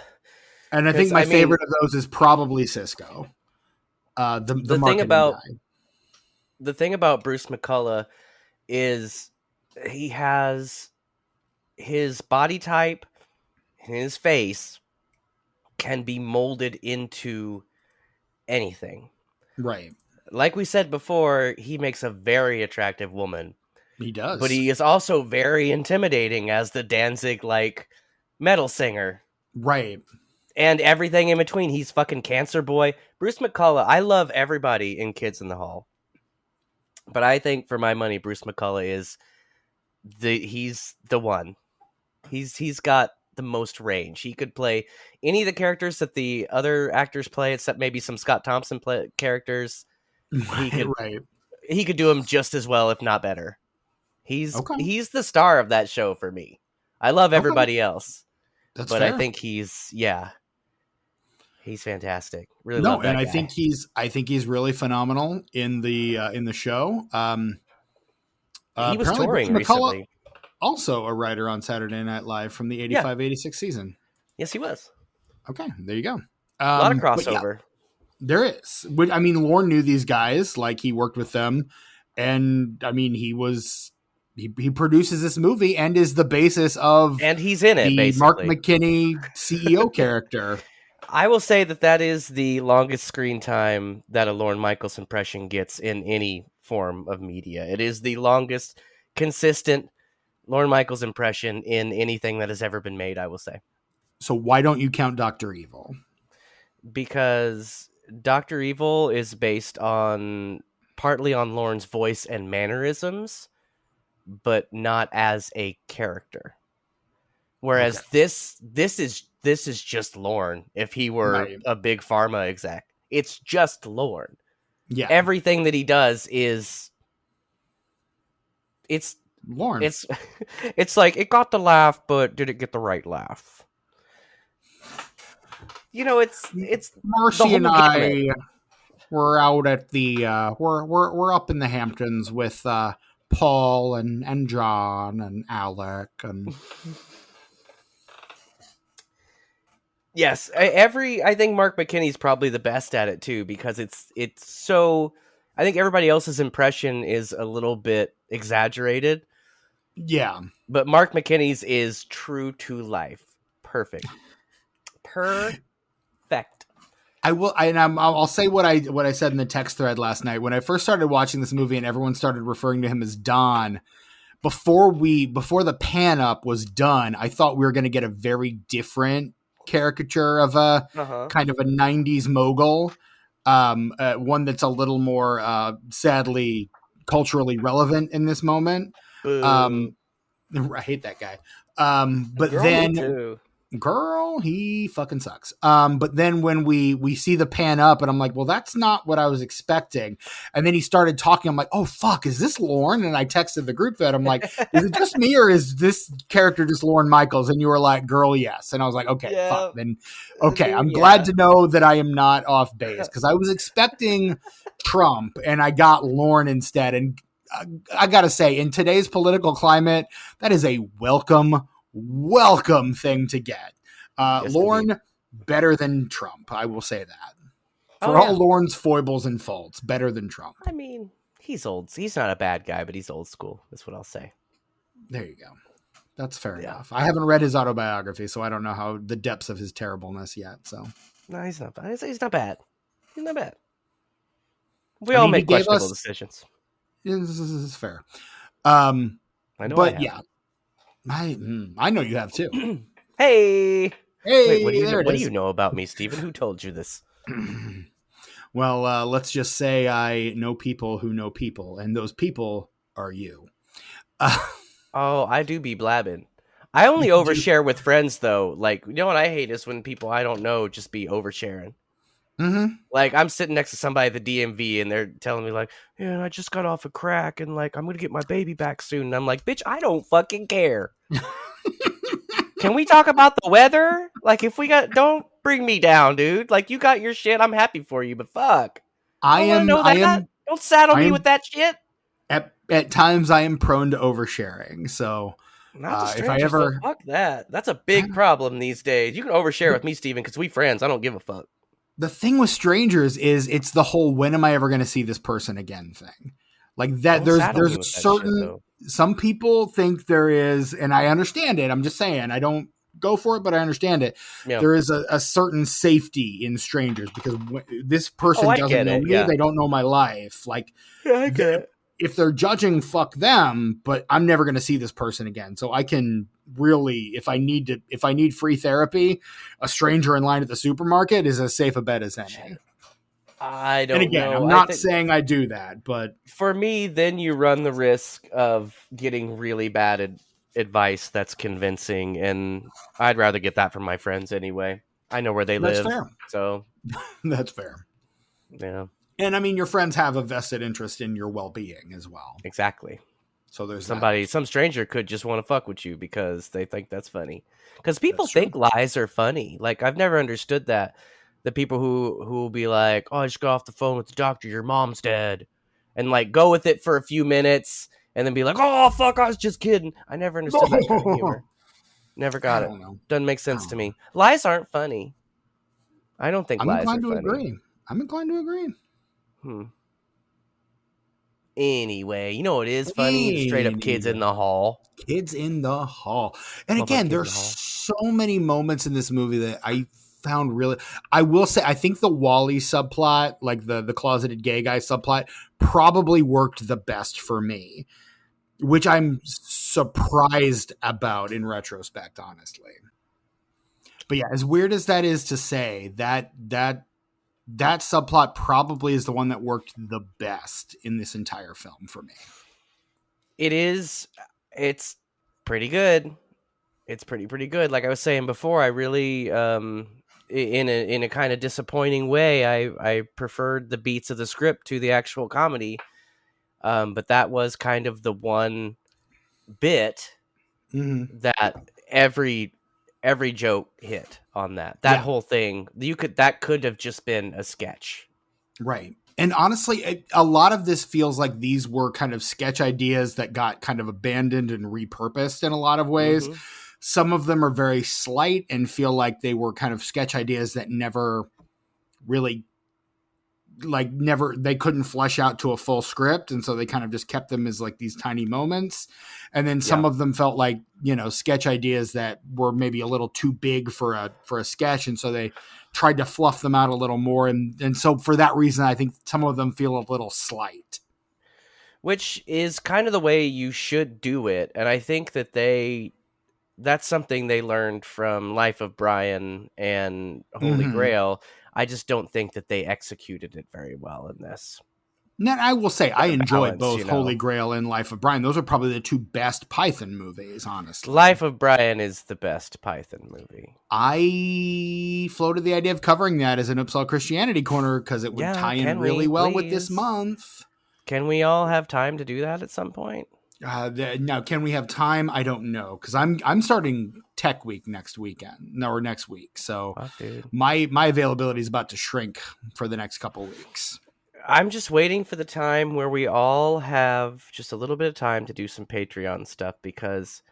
and I think my favorite of those is probably Cisco, the thing about Bruce McCullough is he has his body type, his face can be molded into anything. Right. Like we said before, he makes a very attractive woman. He does. But he is also very intimidating as the Danzig-like metal singer. Right. And everything in between. He's fucking Cancer Boy. Bruce McCullough, I love everybody in Kids in the Hall. But I think for my money, Bruce McCullough is he's the one. He's got the most range. He could play any of the characters that the other actors play, except maybe some Scott Thompson characters. Right. He could do them just as well, if not better. He's the star of that show for me. I love everybody else. That's but fair. I think he's fantastic. Really no, love that and guy. I think he's really phenomenal in the show. He was touring recently. Also a writer on Saturday Night Live from the 85-86 season. Yes, he was. Okay, there you go. A lot of crossover. Yeah, there is. I mean, Lorne knew these guys, like he worked with them, and I mean, he produces this movie and is the basis of, and he's in it, the basically. Mark McKinney CEO character. I will say that is the longest screen time that a Lorne Michaels impression gets in any form of media. It is the longest consistent Lorne Michaels impression in anything that has ever been made, I will say. So why don't you count Dr. Evil? Because Dr. Evil is based partly on Lorne's voice and mannerisms, but not as a character. Whereas this is just Lorne. If he were a big pharma exec, it's just Lorne. Yeah, everything that he does it's Lorne. It's like it got the laugh, but did it get the right laugh? You know, it's Marcy and I were out at the we're up in the Hamptons with Paul and John and Alec and Yes, I think Mark McKinney's probably the best at it too, because it's so. I think everybody else's impression is a little bit exaggerated, yeah. but Mark McKinney's is true to life. Perfect. I'll say what I said in the text thread last night when I first started watching this movie and everyone started referring to him as Don. Before the pan up was done, I thought we were going to get a very different caricature of a kind of a 90s mogul, one that's a little more sadly culturally relevant in this moment. I hate that guy. But Girl, then me too. Girl, he fucking sucks. But then when we see the pan up and I'm like, well, that's not what I was expecting. And then he started talking. I'm like, oh fuck, is this Lorne? And I texted the group that I'm like, is it just me or is this character just Lorne Michaels? And you were like, girl, yes. And I was like, okay, fuck. Then okay, I'm glad to know that I am not off base because I was expecting Trump and I got Lorne instead. And I gotta say, in today's political climate, that is a welcome thing to get. Lorne, better than Trump. I will say that. For all Lorne's foibles and faults, better than Trump. I mean, he's old. He's not a bad guy, but he's old school. That's what I'll say. There you go. That's fair enough. I haven't read his autobiography, so I don't know how the depths of his terribleness yet. So no, he's not bad. He's not bad. He's not bad. We all make questionable decisions. This is fair. I know, but I know you have too. Hey, wait, what do you know about me, Stephen? Who told you this? Well, let's just say I know people who know people, and those people are you. Oh, I do be blabbing. I only overshare with friends, though. Like, you know what I hate is when people I don't know just be oversharing. Mm-hmm. Like, I'm sitting next to somebody at the DMV, and they're telling me, like, yeah, I just got off a crack, and, like, I'm going to get my baby back soon. And I'm like, bitch, I don't fucking care. Can we talk about the weather? Like, if we don't bring me down, dude. Like, you got your shit. I'm happy for you, but fuck. Don't saddle me with that shit. At times, I am prone to oversharing. So, if I ever fuck that, that's a big problem these days. You can overshare with me, Steven, because we friends. I don't give a fuck. The thing with strangers is it's the whole when am I ever going to see this person again thing. Like that, there's a certain some people think there is, and I understand it. I'm just saying I don't go for it, but I understand it. Yeah. There is a certain safety in strangers because this person doesn't know me. Yeah. They don't know my life. Like I get it. If they're judging, fuck them, but I'm never going to see this person again. So I can really, if I need free therapy, a stranger in line at the supermarket is as safe a bet as any. I don't know. And again, I'm not saying I do that, but for me, then you run the risk of getting really bad advice that's convincing. And I'd rather get that from my friends anyway. I know where they live. Fair. So that's fair. Yeah. And I mean, your friends have a vested interest in your well-being as well. Exactly. So there's some stranger could just want to fuck with you because they think that's funny. Because people think lies are funny. Like, I've never understood that. The people who will be like, oh, I just got off the phone with the doctor. Your mom's dead. And like go with it for a few minutes and then be like, oh, fuck, I was just kidding. I never understood that kind of humor. Never got it. Doesn't make sense to me. Lies aren't funny. I don't think lies are funny. I'm inclined to agree. Anyway, you know what is funny? Straight up kids in the hall. Kids in the hall. And again, there's so many moments in this movie that I found really, I will say, I think the Wally subplot, like the closeted gay guy subplot, probably worked the best for me, which I'm surprised about in retrospect, honestly. But yeah, as weird as that is to say, that subplot probably is the one that worked the best in this entire film for me. It's pretty good. It's pretty good. Like I was saying before, I really, in a kind of disappointing way, I preferred the beats of the script to the actual comedy. But that was kind of the one bit that every joke hit on that whole thing. That could have just been a sketch. Right. And honestly, a lot of this feels like these were kind of sketch ideas that got kind of abandoned and repurposed in a lot of ways. Mm-hmm. Some of them are very slight and feel like they were kind of sketch ideas that never really they couldn't flesh out to a full script, and so they kind of just kept them as like these tiny moments. And then some Yeah. of them felt like, sketch ideas that were maybe a little too big for a sketch, and so they tried to fluff them out a little more, and so for that reason I think some of them feel a little slight. Which is kind of the way you should do it, and I think that's something they learned from Life of Brian and Holy Mm-hmm. Grail. I just don't think that they executed it very well in this. Now, I will say I The enjoyed balance, both Holy Grail and Life of Brian. Those are probably the two best Python movies, honestly. Life of Brian is the best Python movie. I floated the idea of covering that as an Uppsala Christianity corner because it would tie in really well with this month. Can we all have time to do that at some point? Now, can we have time? I don't know, because I'm starting Tech Week next week. So Fuck, dude. my availability is about to shrink for the next couple weeks. I'm just waiting for the time where we all have just a little bit of time to do some Patreon stuff, because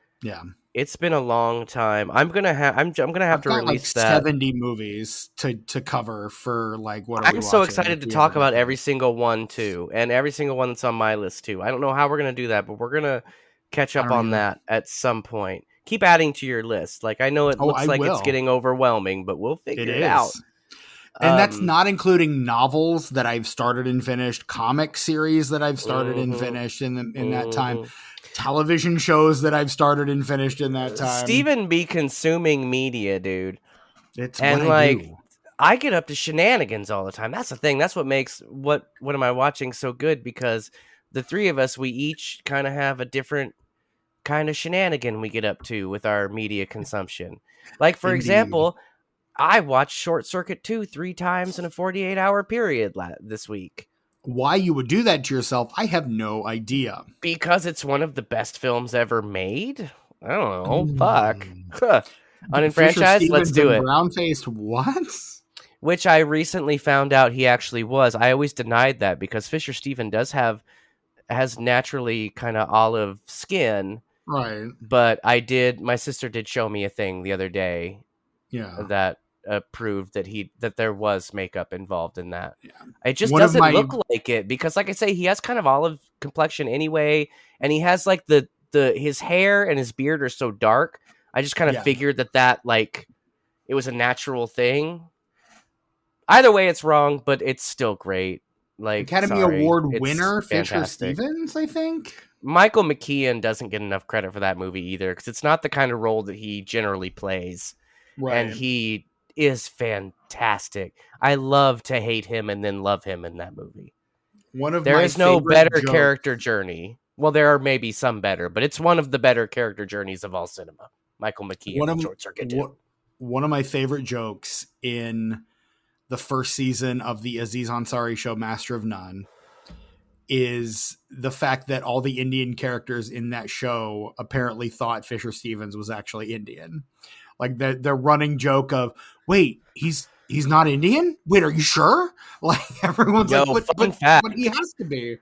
it's been a long time. I'm gonna have to release like that 70 movies to cover for like what. I'm so excited to talk about every single one too, and every single one that's on my list too. I don't know how we're gonna do that, but we're gonna catch up on that at some point. Keep adding to your list. Like, I know it looks like it's getting overwhelming, but we'll figure it out. And that's not including novels that I've started and finished, comic series that I've started and finished in that time, television shows that I've started and finished in that time. Steven be consuming media, dude. It's and what I do. I get up to shenanigans all the time. That's the thing. That's what makes What Am I Watching so good, because the three of us, we each kind of have a different kind of shenanigan we get up to with our media consumption. Like, for example, I watched Short Circuit 2 3 times in a 48-hour period this week. Why you would do that to yourself, I have no idea. Because it's one of the best films ever made? I don't know. Fuck. Unfranchised? Let's do it. Brown-faced what? Which I recently found out he actually was. I always denied that, because Fisher Stephen has naturally kind of olive skin. Right. But my sister did show me a thing the other day. Yeah. That proved that there was makeup involved in that. Yeah. It just doesn't look like it, because, like I say, he has kind of olive complexion anyway, and he has like his hair and his beard are so dark. I just kind of figured that like it was a natural thing. Either way, it's wrong, but it's still great. Like, Academy Award winner Fisher Stevens, I think. Michael McKean doesn't get enough credit for that movie either, because it's not the kind of role that he generally plays. Right. And he is fantastic. I love to hate him and then love him in that movie. There is no better character journey. Well, there are maybe some better, but it's one of the better character journeys of all cinema. Michael McKean, Short Circuit 2. One of my favorite jokes in the first season of the Aziz Ansari show, Master of None, is the fact that all the Indian characters in that show apparently thought Fisher Stevens was actually Indian. Like the running joke of, wait, he's not Indian? Wait, are you sure? Like, everyone's but he has to be.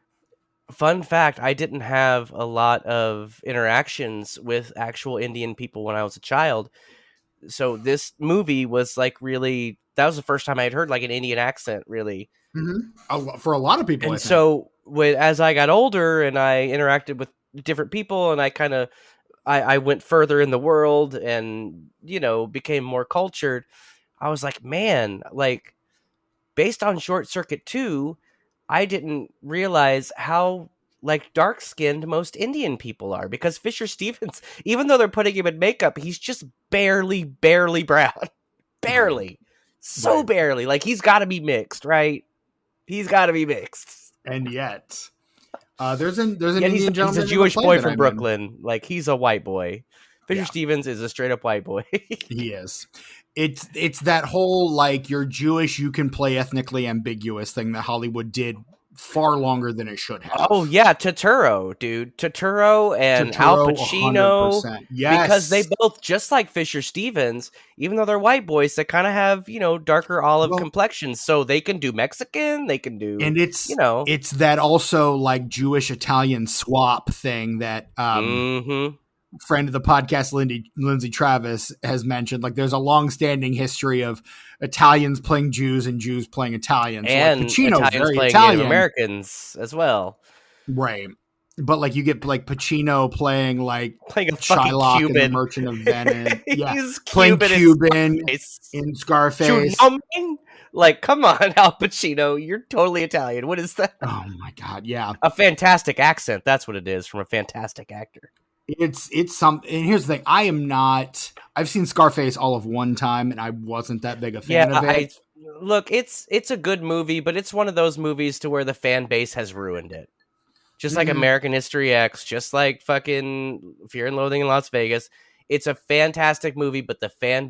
Fun fact, I didn't have a lot of interactions with actual Indian people when I was a child. So this movie was like really, that was the first time I had heard like an Indian accent, really. Mm-hmm. For a lot of people. And so as I got older and I interacted with different people, and I went further in the world and, became more cultured, I was like, man, like, based on Short Circuit 2, I didn't realize how like dark-skinned most Indian people are, because Fisher Stevens, even though they're putting him in makeup, he's just barely brown. Barely. So barely. Like, he's got to be mixed, right? He's got to be mixed. And yet, there's an Indian gentleman. He's a Jewish boy from Brooklyn. Like, he's a white boy. Fisher Stevens is a straight-up white boy. He is. It's that whole, like, you're Jewish, you can play ethnically ambiguous thing that Hollywood did far longer than it should have. Oh yeah, Turturro, dude. Turturro and Al Turturro, Pacino, 100%. because they Yes. both, just like Fisher Stevens, even though they're white boys, they kind of have, darker olive Well, complexions, so they can do Mexican, they can do, and it's that also like Jewish Italian swap thing that mm-hmm. friend of the podcast, Lindsay Travis, has mentioned. Like, there's a long-standing history of Italians playing Jews and Jews playing Italians. So, like, And Pacino's Italians very playing Native Italian, Americans as well. right? But like, you get like Pacino playing like Playing a fucking Shylock Cuban. in The Merchant of Venice. Yeah, He's playing Cuban in in Scarface. Like, come on, Al Pacino, you're totally Italian. What is that? Oh my god, yeah. A fantastic accent. That's what it is, from a fantastic actor. It's something. And here's the thing: I've seen Scarface all of one time, and I wasn't that big a fan of it. Look, it's a good movie, but it's one of those movies to where the fan base has ruined it. Just like American History X, just like fucking Fear and Loathing in Las Vegas. It's a fantastic movie, but the fan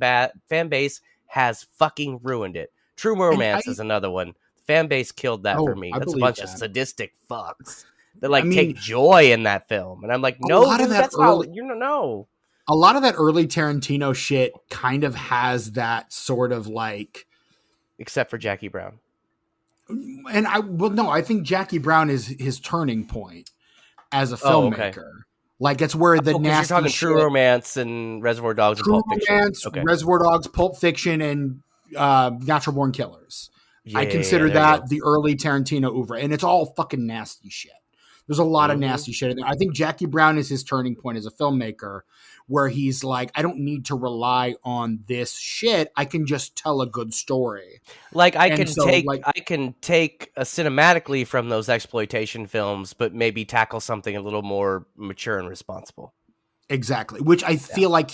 base has fucking ruined it. True Romance is another one. Fan base killed that for me. That's a bunch of sadistic fucks that take joy in that film. And I'm like, no, dude, that's not, no. A lot of that early Tarantino shit kind of has that sort of like... Except for Jackie Brown. And I think Jackie Brown is his turning point as a filmmaker. Okay. Like, it's where the nasty you're talking True Romance and Reservoir Dogs and Pulp Fiction. Reservoir Dogs, Pulp Fiction, and Natural Born Killers. I consider that the early Tarantino oeuvre, and it's all fucking nasty shit. There's a lot of nasty shit in there. I think Jackie Brown is his turning point as a filmmaker, where he's like, I don't need to rely on this shit. I can just tell a good story. Like, I can take cinematically from those exploitation films, but maybe tackle something a little more mature and responsible. Exactly. Which I feel like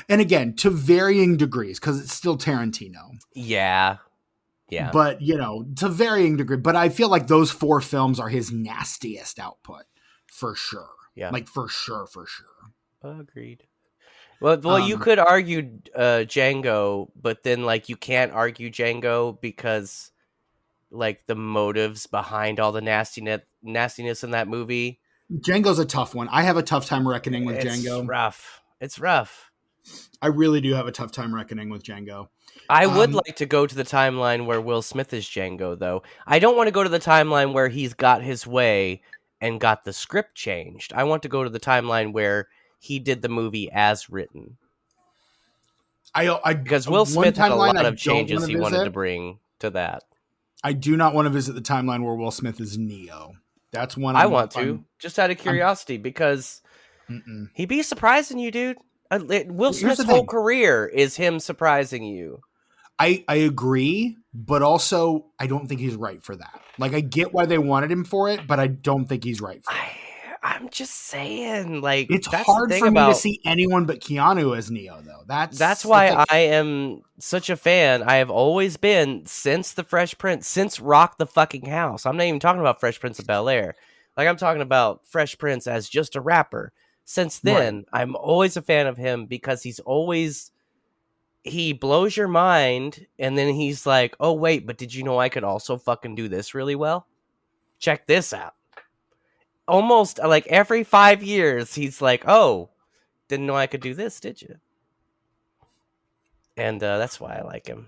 and again, to varying degrees, because it's still Tarantino. Yeah. Yeah. But, to varying degree. But I feel like those 4 films are his nastiest output. For sure. Yeah. Like, for sure. Agreed. Well, you could argue Django, but then, you can't argue Django because, the motives behind all the nastiness in that movie. Django's a tough one. I have a tough time reckoning with Django. It's rough. I really do have a tough time reckoning with Django. I would like to go to the timeline where Will Smith is Django, though. I don't want to go to the timeline where he's got his way and got the script changed. I want to go to the timeline where he did the movie as written. Because Will Smith had a lot of changes he wanted to bring to that. I do not want to visit the timeline where Will Smith is Neo. That's one I want to, just out of curiosity, because he'd be surprising you, dude. Will Smith's whole career is him surprising you. I agree, but also I don't think he's right for that. Like, I get why they wanted him for it, but I don't think he's right for it. I'm just saying, it's hard for me to see anyone but Keanu as Neo, though. That's why I am such a fan. I have always been, since the Fresh Prince, since Rock the Fucking House. I'm not even talking about Fresh Prince of Bel-Air. I'm talking about Fresh Prince as just a rapper. Since then, I'm always a fan of him because he blows your mind, and then he's like, oh, wait, but did you know I could also fucking do this really well? Check this out. Almost every 5 years, he's like, oh, didn't know I could do this, did you? And that's why I like him.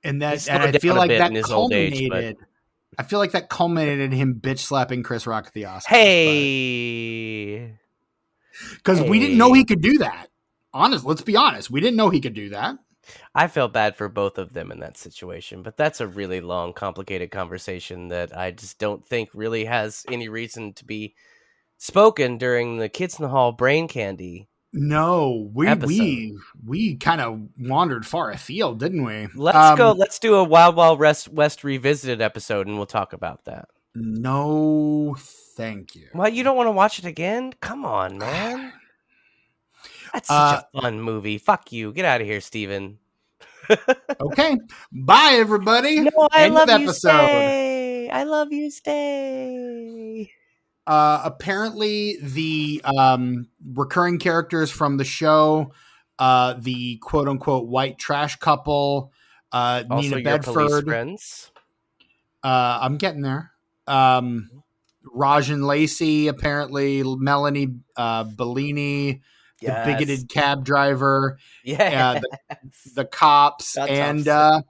And I feel like that culminated. I feel like that culminated in him bitch slapping Chris Rock at the Oscars. Hey. Because we didn't know he could do that. Let's be honest. We didn't know he could do that. I felt bad for both of them in that situation, but that's a really long, complicated conversation that I just don't think really has any reason to be spoken during the Kids in the Hall Brain Candy. No, we kind of wandered far afield, didn't we? Let's do a Wild Wild West Revisited episode, and we'll talk about that. No, thank you. What, you don't want to watch it again? Come on, man. That's such a fun movie. Fuck you. Get out of here, Steven. Okay. Bye, everybody. No, I love you, stay. I love you, stay. Apparently, the recurring characters from the show, the quote-unquote white trash couple, also Nina your Bedford. police friends. I'm getting there. Rajan Lacey, apparently Melanie Bellini, the Yes. bigoted cab driver, Yes. the cops, Scott and Thompson.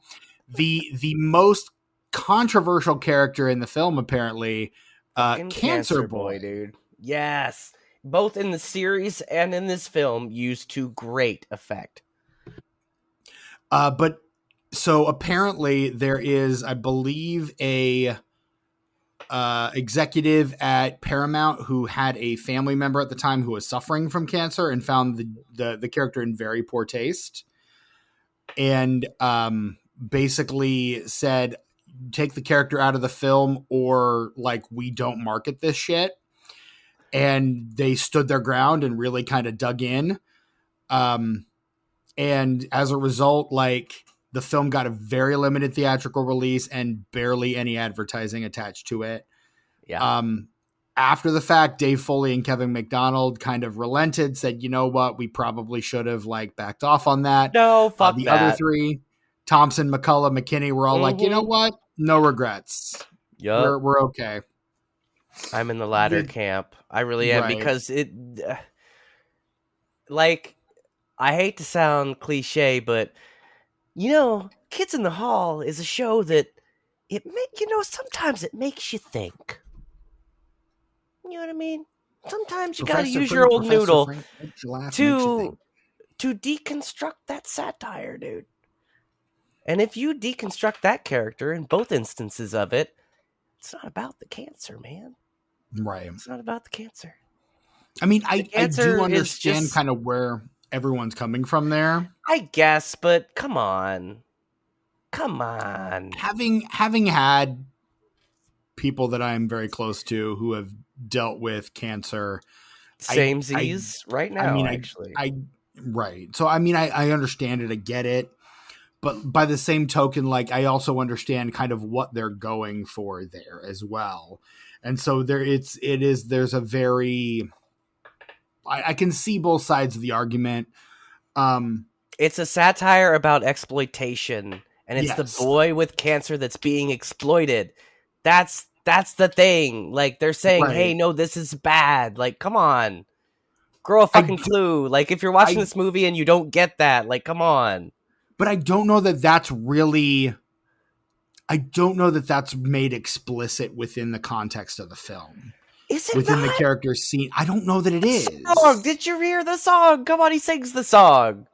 the most controversial character in the film, apparently, Fucking Cancer Cancer Boy. Boy, dude. Yes. Both in the series and in this film used to great effect. But so apparently there is, I believe, a executive at Paramount who had a family member at the time who was suffering from cancer and found the character in very poor taste, and basically said, take the character out of the film or like we don't market this shit. And they stood their ground and really kind of dug in. And as a result, like the film got a very limited theatrical release and barely any advertising attached to it. Yeah. After the fact, Dave Foley and Kevin McDonald kind of relented, said, you know what, we probably should have like backed off on that. No, fuck The other that. three, Thompson, McCullough, McKinney, were all like, you know what, no regrets. Yup. We're okay. I'm in the latter The, camp. I really am, right. because like, I hate to sound cliche, but Kids in the Hall is a show that sometimes it makes you think. You know what I mean? Sometimes you got to use your old Professor noodle Frank makes you laugh, makes you think. to deconstruct that satire, dude. And if you deconstruct that character in both instances of it, it's not about the cancer, man. Right. It's not about the cancer. I mean, The I do cancer is understand just, kind of where everyone's coming from there. I guess, but come on. Come on. Having had people that I'm very close to who have dealt with cancer, Same I Z's right I now, mean, actually. I right. So I mean, I understand it. I get it. But by the same token, like I also understand kind of what they're going for there as well. And so there's a very, I can see both sides of the argument. It's a satire about exploitation, and it's the Yes. boy with cancer that's being exploited. That's the thing. Like, they're saying, Right. hey, no, this is bad. Like, come on. Grow a fucking clue. Like, if you're watching this movie and you don't get that, like, come on. But I don't know that that's really, I don't know that that's made explicit within the context of the film. Is it within not? the character's scene? I don't know that it is. Song. Did you hear the song? Come on, he sings the song.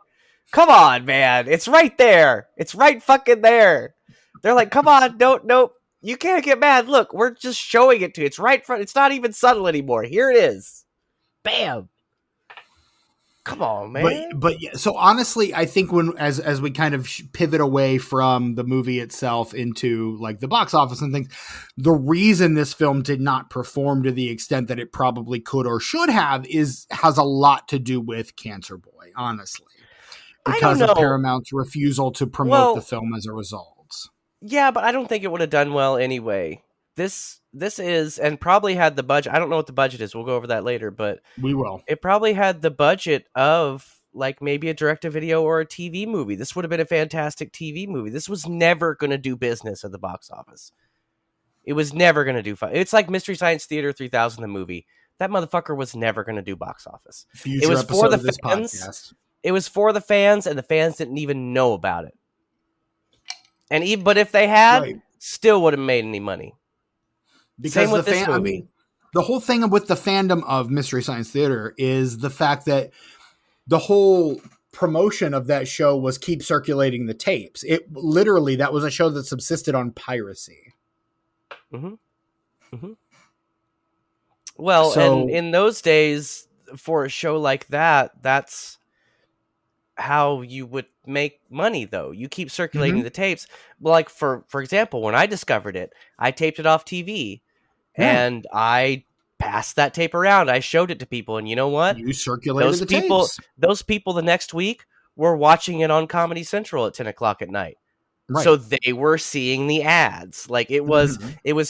Come on, man. It's right there. It's right fucking there. They're like, come on, nope. You can't get mad. Look, we're just showing it to you. It's right front. It's not even subtle anymore. Here it is. Bam. Come on, man. But yeah, so honestly, I think as we kind of pivot away from the movie itself into like the box office and things, the reason this film did not perform to the extent that it probably could or should have has a lot to do with Cancer Boy, honestly, because of Paramount's refusal to promote the film as a result. Yeah, but I don't think it would have done well anyway. This is, and probably had the budget. I don't know what the budget is. We'll go over that later, but we will. It probably had the budget of like maybe a direct-to-video or a TV movie. This would have been a fantastic TV movie. This was never going to do business at the box office. It was never going to do fun. It's like Mystery Science Theater 3000, the movie. That motherfucker was never going to do box office. It was for the fans. Podcast. It was for the fans, and the fans didn't even know about it. And but if they had, still wouldn't made any money. Because same with this movie. I mean, the whole thing with the fandom of Mystery Science Theater is the fact that the whole promotion of that show was keep circulating the tapes. It literally, that was a show that subsisted on piracy. Well, and in those days, for a show like that, that's how you would make money, though. You keep circulating the tapes. Like, for example, when I discovered it, I taped it off TV. And I passed that tape around. I showed it to people, and you know what? You circulated tapes. Those people the next week were watching it on Comedy Central at 10 o'clock at night. Right. So they were seeing the ads. Like, it was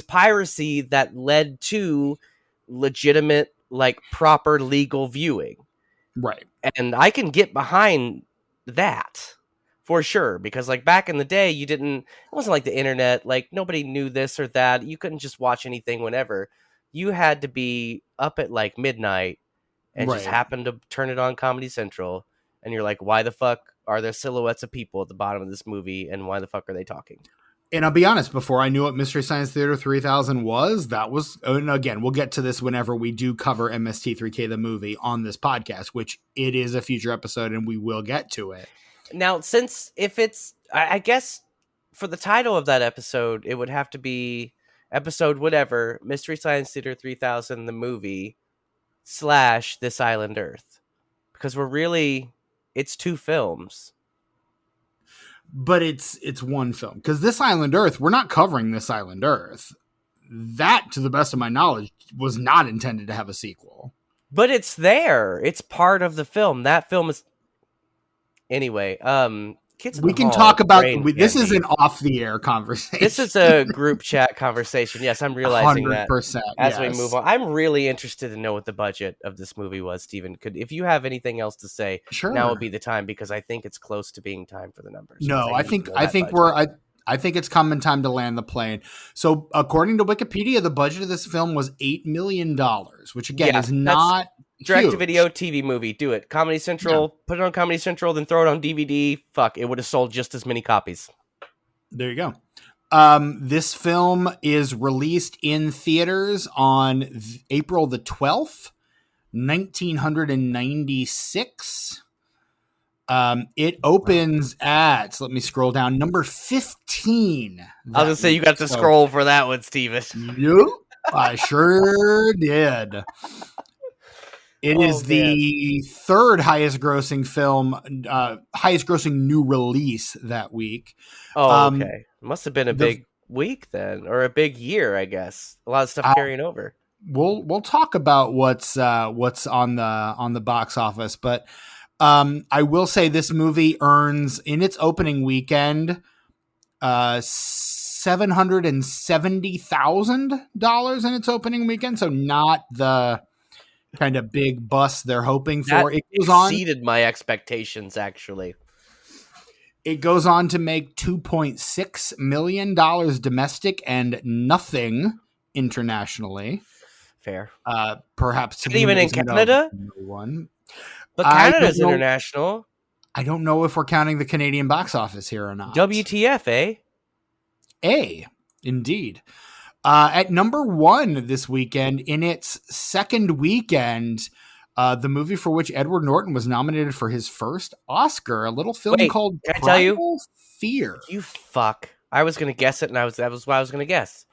piracy that led to legitimate, like, proper legal viewing. Right. And I can get behind that for sure. Because like back in the day, it wasn't like the internet. Like nobody knew this or that. You couldn't just watch anything whenever. You had to be up at like midnight and just Right. happen to turn it on Comedy Central. And you're like, why the fuck are there silhouettes of people at the bottom of this movie? And why the fuck are they talking? And I'll be honest, before I knew what Mystery Science Theater 3000 was, that was, and again, we'll get to this whenever we do cover MST3K, the movie, on this podcast, which it is a future episode and we will get to it. Now, I guess for the title of that episode, it would have to be episode whatever, Mystery Science Theater 3000, the movie, / This Island Earth. Because it's 2 films. But it's one film. Because This Island Earth, we're not covering This Island Earth. That, to the best of my knowledge, was not intended to have a sequel. But it's there. It's part of the film. That film is... Anyway, kids in We the can hall, talk about... This candy. is an off-the-air conversation. This is a group chat conversation. Yes, I'm realizing 100%, that as we yes. move on. I'm really interested to know what the budget of this movie was, Stephen. If you have anything else to say, Sure. now would be the time, because I think it's close to being time for the numbers. No, I think it's coming time to land the plane. So, according to Wikipedia, the budget of this film was $8 million, which again is not direct-to-video TV movie. Do it. Comedy Central. Yeah. Put it on Comedy Central, then throw it on DVD. Fuck, it would have sold just as many copies. There you go. This film is released in theaters on April the 12th, 1996. It opens at, let me scroll down, number 15. I was going to say, you got to scroll for that one, Steven. Yep, I sure did. It is the third highest grossing new release that week. Oh, okay. Must have been a big week then, or a big year, I guess. A lot of stuff carrying over. We'll talk about what's on the box office, but I will say this movie earns in its opening weekend $770,000 in its opening weekend, so not the kind of big bust they're hoping for. It exceeded my expectations, actually. It goes on to make $2.6 million domestic and nothing internationally. Fair. Perhaps not even in Canada? No one. But Canada's international. I don't know if we're counting the Canadian box office here or not. WTF, eh? Indeed. At number 1 this weekend, in its second weekend, the movie for which Edward Norton was nominated for his first Oscar, a little film called Primal Fear. You fuck. I was going to guess it, and that was what I was going to guess.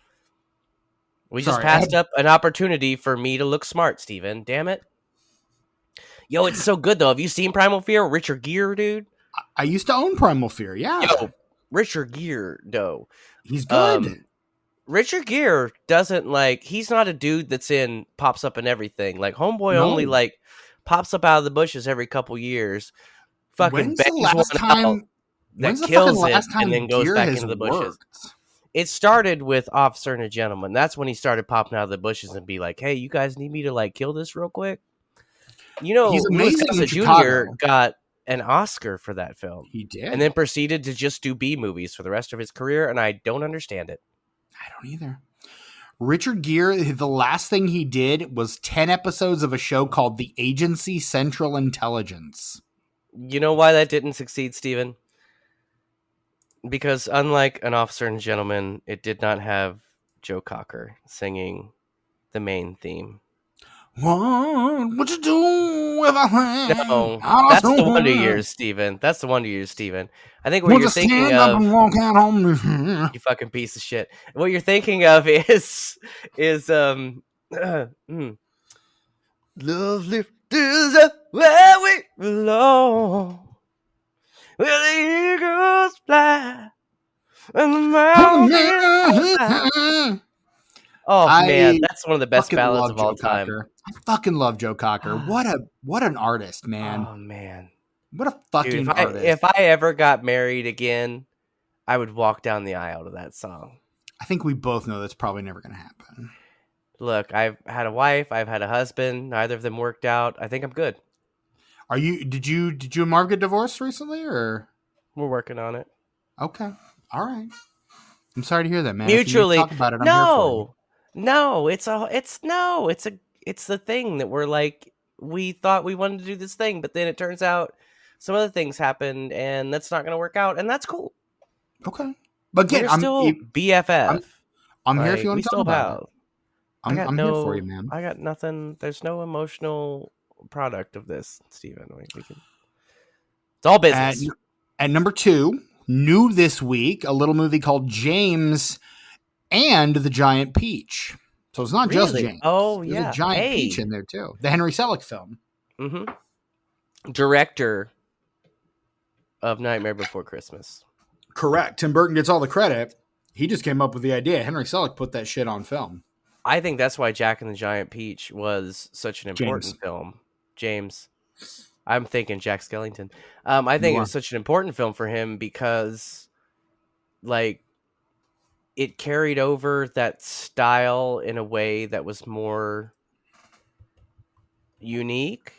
We just passed up an opportunity for me to look smart, Steven. Damn it. Yo, it's so good, though. Have you seen Primal Fear? Richard Gere, dude? I used to own Primal Fear, yeah. Yo, Richard Gere, though. He's good. Richard Gere doesn't he's not a dude that's pops up in everything. Like Homeboy only pops up out of the bushes every couple years. Fucking when's the last time and then goes back into the bushes. It started with Officer and a Gentleman. That's when he started popping out of the bushes and be like, "Hey, you guys need me to kill this real quick." You know, he's amazing. Louis Jr. got an Oscar for that film. He did, and then proceeded to just do B movies for the rest of his career, and I don't understand it. I don't either. Richard Gere, the last thing he did was 10 episodes of a show called The Agency Central Intelligence. You know why that didn't succeed, Steven? Because unlike An Officer and a Gentleman, it did not have Joe Cocker singing the main theme. What you do if I No, that's the Wonder Years, Steven. That's the Wonder Years, Steven. I think what you're thinking of... You fucking piece of shit. What you're thinking of is Love lift is up where we belong, where the eagles fly and the mountains fly. Oh man, that's one of the best ballads of all time. I fucking love Joe Cocker. What an artist, man. Oh man. What a fucking artist. If I ever got married again, I would walk down the aisle to that song. I think we both know that's probably never going to happen. Look, I've had a wife, I've had a husband, neither of them worked out. I think I'm good. Did you and Marv get divorced recently, or? We're working on it. Okay. All right. I'm sorry to hear that, man. If you need to Mutually. talk about it, I'm here for you. No, it's the thing that we're like, we thought we wanted to do this thing, but then it turns out some other things happened and that's not going to work out, and that's cool. Okay. But again, We're still BFF. I'm here if Like, you want we to talk still about it. pals. I got I'm here for you, man. I got nothing. There's no emotional product of this, Steven. We can. It's all business. At number 2, new this week, a little movie called James and the Giant Peach. So it's not just James. Oh, There's yeah. a giant peach in there too. The Henry Selick film. Mm-hmm. Director of Nightmare Before Christmas. Correct. Tim Burton gets all the credit. He just came up with the idea. Henry Selick put that shit on film. I think that's why Jack and the Giant Peach was such an important film. James. I'm thinking Jack Skellington. I think it was such an important film for him because, like, it carried over that style in a way that was more unique.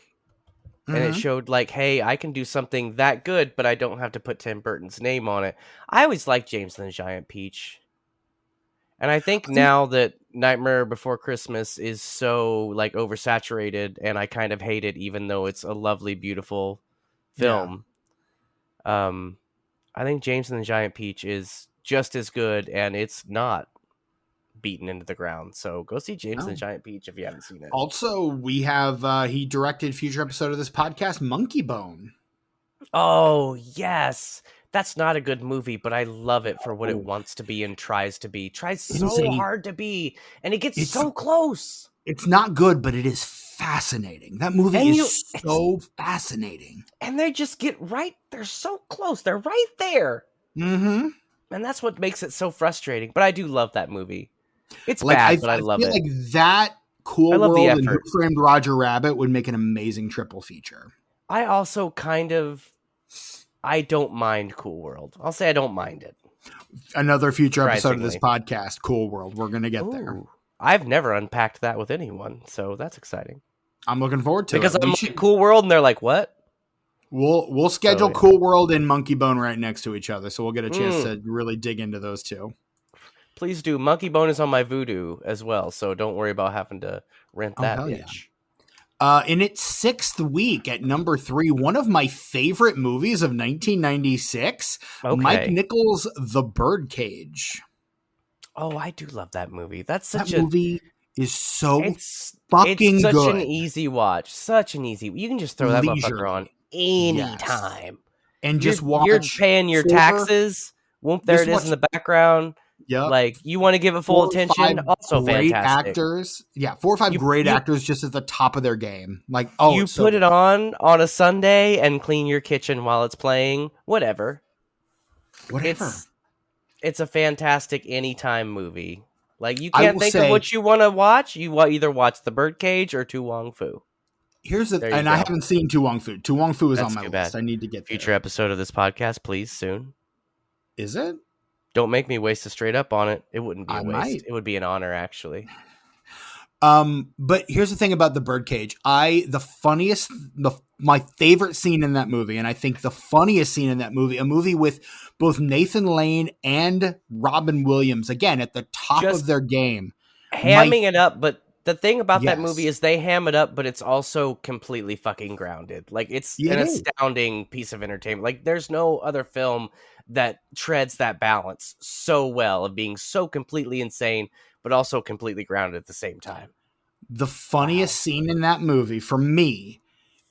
And it showed, like, hey, I can do something that good, but I don't have to put Tim Burton's name on it. I always liked James and the Giant Peach. And I think now that Nightmare Before Christmas is so, like, oversaturated, and I kind of hate it, even though it's a lovely, beautiful film. Yeah. I think James and the Giant Peach is just as good, and it's not beaten into the ground. So go see James and the Giant Peach if you haven't seen it. Also, we have he directed future episode of this podcast, Monkey Bone. Oh, yes. That's not a good movie, but I love it for what it wants to be and tries to be. Tries so hard to be, and it gets so close. It's not good, but it is fascinating. That movie is so fascinating. And they just get right. They're so close. They're right there. Mm-hmm. And that's what makes it so frustrating. But I do love that movie. It's like, bad, but I love it. Like that Cool World and Who Framed Roger Rabbit would make an amazing triple feature. I also I don't mind Cool World. I'll say I don't mind it. Another future episode of this podcast, Cool World. We're going to get there. I've never unpacked that with anyone, so that's exciting. I'm looking forward to it. Because I'm like, Cool World, and they're like, what? We'll schedule Cool World and Monkey Bone right next to each other, so we'll get a chance to really dig into those two. Please do. Monkey Bone is on my Vudu as well, so don't worry about having to rent that bitch. Yeah. In its 6th week at number 3, one of my favorite movies of 1996, Mike Nichols' The Birdcage. Oh, I do love that movie. That movie is so fucking it's such good. An easy watch. Such an easy. You can just throw that motherfucker on anytime. And just watch. You're paying your taxes. Whoop, there it is in the background. Yep. Like, you want to give it full attention. Also great fantastic. Actors. Yeah, 4 or 5 great actors just at the top of their game. Like, you put it on a Sunday and clean your kitchen while it's playing. Whatever. It's a fantastic anytime movie. Like, you can't think of what you want to watch. You either watch The Birdcage or Tu Wong Fu. I haven't seen Tu Wong Fu. Tu Wong Fu is on my list. I need to get future episode of this podcast, please, soon. Is it? Don't make me waste a straight up on it. It wouldn't be a waste. It would be an honor, actually. But here's the thing about The Birdcage. My favorite scene in that movie, and I think the funniest scene in that movie, a movie with both Nathan Lane and Robin Williams, again, at the top of their game. Hamming it up, but the thing about that movie is they ham it up, but it's also completely fucking grounded. Like, it's an astounding piece of entertainment. Like, there's no other film that treads that balance so well of being so completely insane, but also completely grounded at the same time. The funniest scene in that movie for me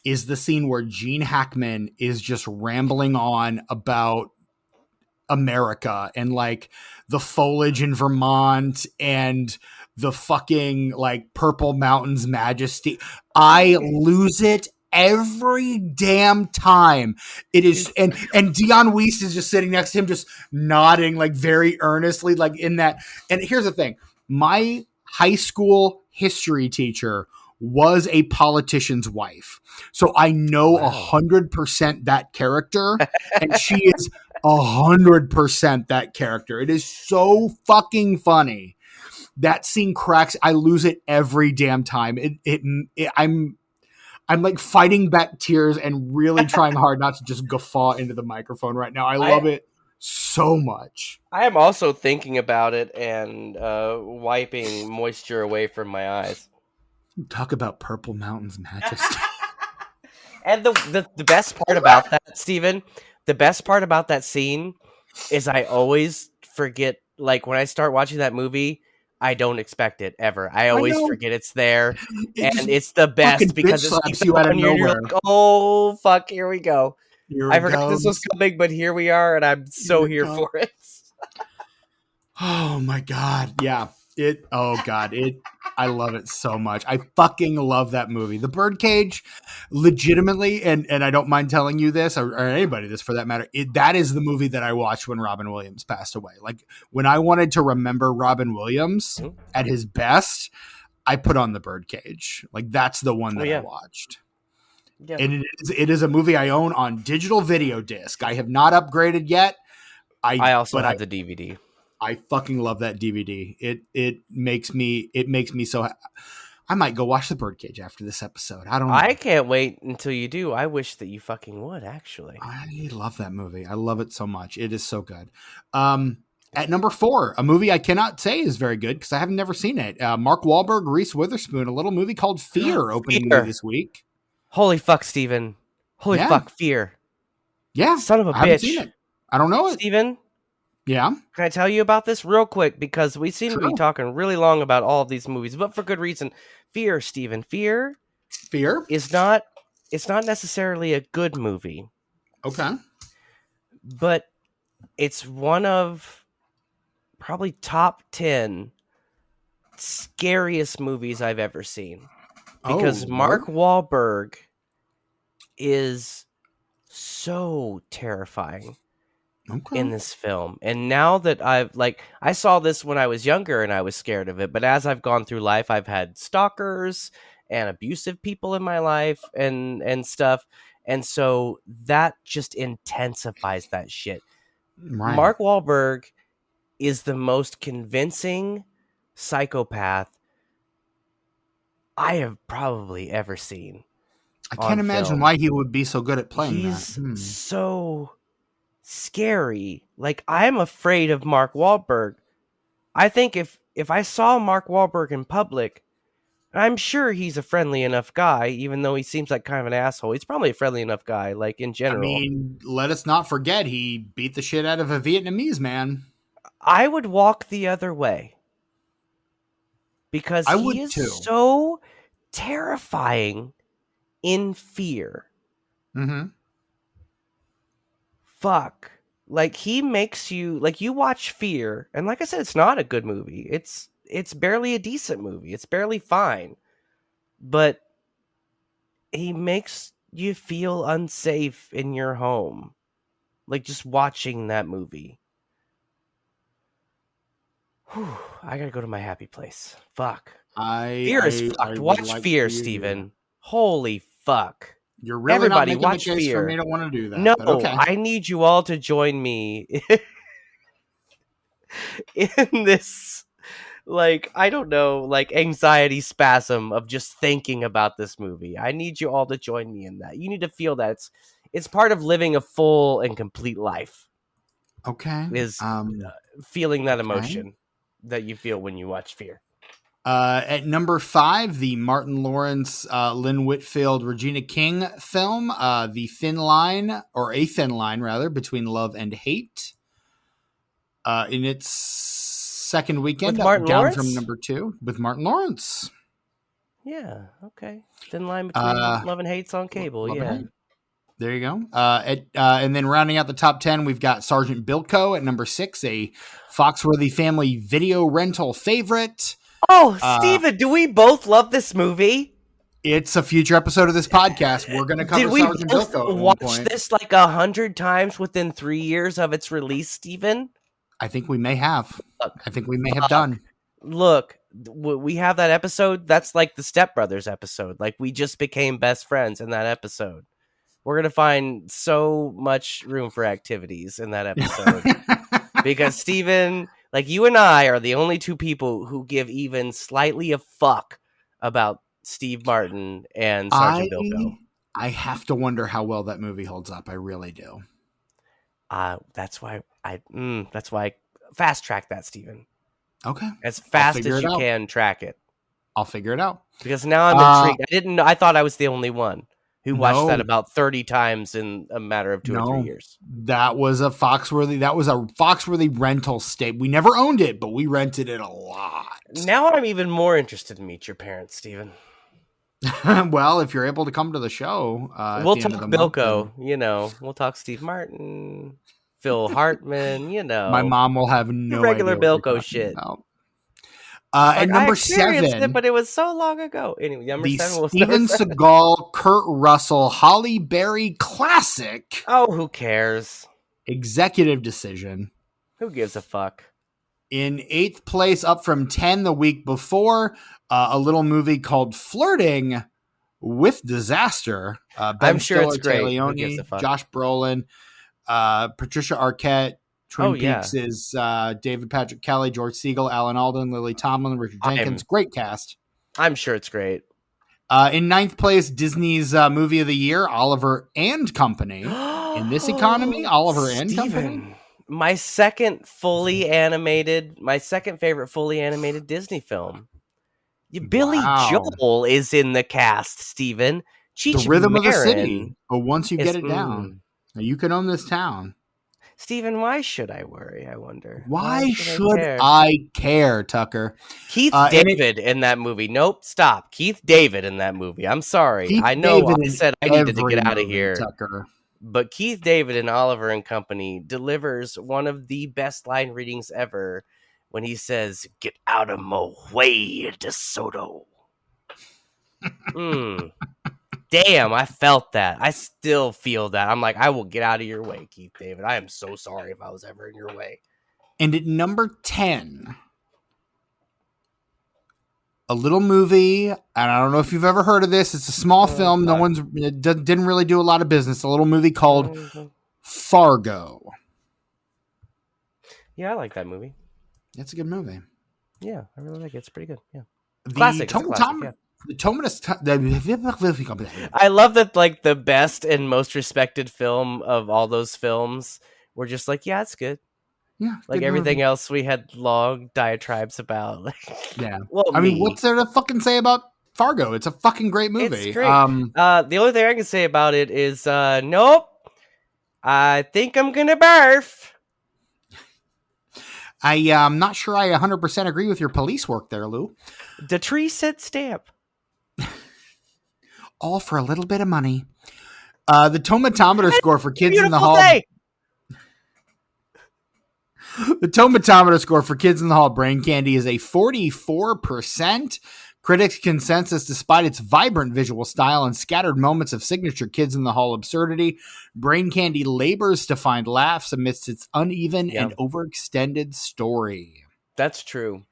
is the scene where Gene Hackman is just rambling on about America and like the foliage in Vermont and the fucking like Purple Mountain's majesty. I lose it every damn time. It is, and Dion Weiss is just sitting next to him, just nodding like very earnestly, like in that. And here's the thing: my high school history teacher was a politician's wife, so I know 100% that character, and she is 100% that character. It is so fucking funny. That scene cracks. I lose it every damn time. I'm like fighting back tears and really trying hard not to just guffaw into the microphone right now. I love it so much. I am also thinking about it and wiping moisture away from my eyes. Talk about Purple Mountain's majesty. And the best part about that, Steven, the best part about that scene is I always forget, like when I start watching that movie, I don't expect it ever. I always forget it's there. And it's the best because it sneaks you out of on you and you're nowhere. like, oh, fuck, here we go. Here I it forgot this was goes. coming, but here we are, and I'm so here for it. Oh my God. Yeah. I love it so much. I fucking love that movie. The Birdcage, legitimately, and I don't mind telling you this, or anybody this for that matter, that is the movie that I watched when Robin Williams passed away. Like, when I wanted to remember Robin Williams at his best, I put on The Birdcage. Like, that's the one that I watched. Yeah. And it is a movie I own on digital video disc. I have not upgraded yet. I also have the DVD. I fucking love that DVD. It makes me so I might go watch The Birdcage after this episode. I don't know. I can't wait until you do. I wish that you fucking would, actually. I love that movie. I love it so much. It is so good. At number 4, a movie I cannot say is very good because I have never seen it. Mark Wahlberg, Reese Witherspoon, a little movie called Fear opening this week. Holy fuck, Steven. Holy fuck, Fear. Yeah. Son of a bitch. I haven't seen it. I don't know it. Steven? Yeah. Can I tell you about this real quick? Because we seem to be talking really long about all of these movies, but for good reason. Fear, Steven. Fear is not, it's not necessarily a good movie. Okay. But it's one of probably top 10 scariest movies I've ever seen. Because Mark Wahlberg is so terrifying. In this film. And now that I saw this when I was younger and I was scared of it, but as I've gone through life, I've had stalkers and abusive people in my life and stuff. And so that just intensifies that shit. Right. Mark Wahlberg is the most convincing psychopath I have probably ever seen. I can't imagine why he would be so good at playing that. He's so scary. Like, I'm afraid of Mark Wahlberg. I think if I saw Mark Wahlberg in public, I'm sure he's a friendly enough guy, even though he seems like kind of an asshole. He's probably a friendly enough guy, like, in general. I mean, let us not forget he beat the shit out of a Vietnamese man. I would walk the other way. Because he is so terrifying in Fear. Mm-hmm. Fuck. Like, he makes you, like, you watch Fear, and like I said, it's not a good movie. It's barely a decent movie. It's barely fine. But he makes you feel unsafe in your home. Like, just watching that movie. Whew, I gotta go to my happy place. Fuck. Fear is fucked. Watch Fear, Steven. Holy fuck. You're really Everybody, not making watch the case Fear. for me to want to do that. No, but okay. I need you all to join me in this, like, I don't know, like, anxiety spasm of just thinking about this movie. I need you all to join me in that. You need to feel that. It's part of living a full and complete life. Okay. Is feeling that emotion that you feel when you watch Fear. At number 5, the Martin Lawrence, Lynn Whitfield, Regina King film, The Thin Line, or A Thin Line, rather, Between Love and Hate. In its second weekend, down Lawrence? From number 2, with Martin Lawrence. Yeah, okay. Thin Line Between Love and Hate's on cable, yeah. There you go. And then rounding out the top 10, we've got Sergeant Bilko at number 6, a Foxworthy family video rental favorite. Oh, Steven, do we both love this movie? It's a future episode of this podcast. We're going to cover Sergeant Bilko. Did we watch this like 100 times within 3 years of its release, Steven? I think we may have. I think we may have done. Look, we have that episode. That's like the Step Brothers episode. Like, we just became best friends in that episode. We're going to find so much room for activities in that episode. Because, Steven, like, you and I are the only two people who give even slightly a fuck about Steve Martin and I Sergeant Bilko. I have to wonder how well that movie holds up. I really do. That's why I fast track that, Steven. Okay. As I'll fast figure as it you out. can track it. I'll figure it out. Because now I'm Uh, intrigued. I didn't know. I thought I was the only one who watched that no, about 30 times in a matter of 2 or 3 no. years. That was a Foxworthy rental state. We never owned it, but we rented it a lot. Now I'm even more interested to meet your parents, Steven. Well, if you're able to come to the show at We'll the end talk of the month, Bilko, we'll talk Steve Martin, Phil Hartman, my mom will have the no regular idea what you're Bilko talking shit. about. Like, And I number experienced it, 7, but it was so long ago. Anyway, number the 7 was Steven Seagal, Kurt Russell, Holly Berry classic, Oh, who cares? Executive Decision. Who gives a fuck? In 8th place, up from 10 the week before, a little movie called Flirting with Disaster. Ben I'm sure Stiller, it's Tay great. Who gives a Leone, fuck? Josh Brolin, Patricia Arquette. Twin Oh, yeah. Peaks is David Patrick Kelly, George Siegel, Alan Alden, Lily Tomlin, Richard Jenkins. Great cast. I'm sure it's great. In 9th place, Disney's movie of the year, Oliver and Company. In this economy, Oliver and Company. My second favorite fully animated Disney film. Billy Wow. Joel is in the cast, Steven. The Cheech Rhythm of the Marin City. But once you is- get it down, you can own this town. Steven, why should I worry, I wonder? Why should care? I care, Tucker? Keith David in that movie. Nope, stop. Keith David in that movie. I'm sorry. Keith I know David I in said I needed to every get out of movie, here. Tucker. But Keith David in Oliver and Company delivers one of the best line readings ever when he says, "Get out of my way, DeSoto." Damn, I felt that. I still feel that. I'm like, I will get out of your way, Keith David. I am so sorry if I was ever in your way. And at number 10, a little movie, and I don't know if you've ever heard of this. It's a small film. Fuck. It didn't really do a lot of business. A little movie called Fargo. Yeah, I like that movie. It's a good movie. Yeah, I really like it. It's pretty good. Yeah. The Classic. It's a classic, yeah. I love that, like, the best and most respected film of all those films were just like, yeah, it's good. Yeah, like everything else we had long diatribes about. Yeah. Well, I mean, what's there to fucking say about Fargo? It's a fucking great movie. It's great. The only thing I can say about it is, nope. I think I'm gonna barf. I'm not sure I 100% agree with your police work there, Lou. The tree said stamp. All for a little bit of money. The tomatometer score for Kids in the Hall. The tomatometer score for Kids in the Hall Brain Candy is a 44%. Critics' consensus, despite its vibrant visual style and scattered moments of signature Kids in the Hall absurdity, Brain Candy labors to find laughs amidst its uneven and overextended story. That's true.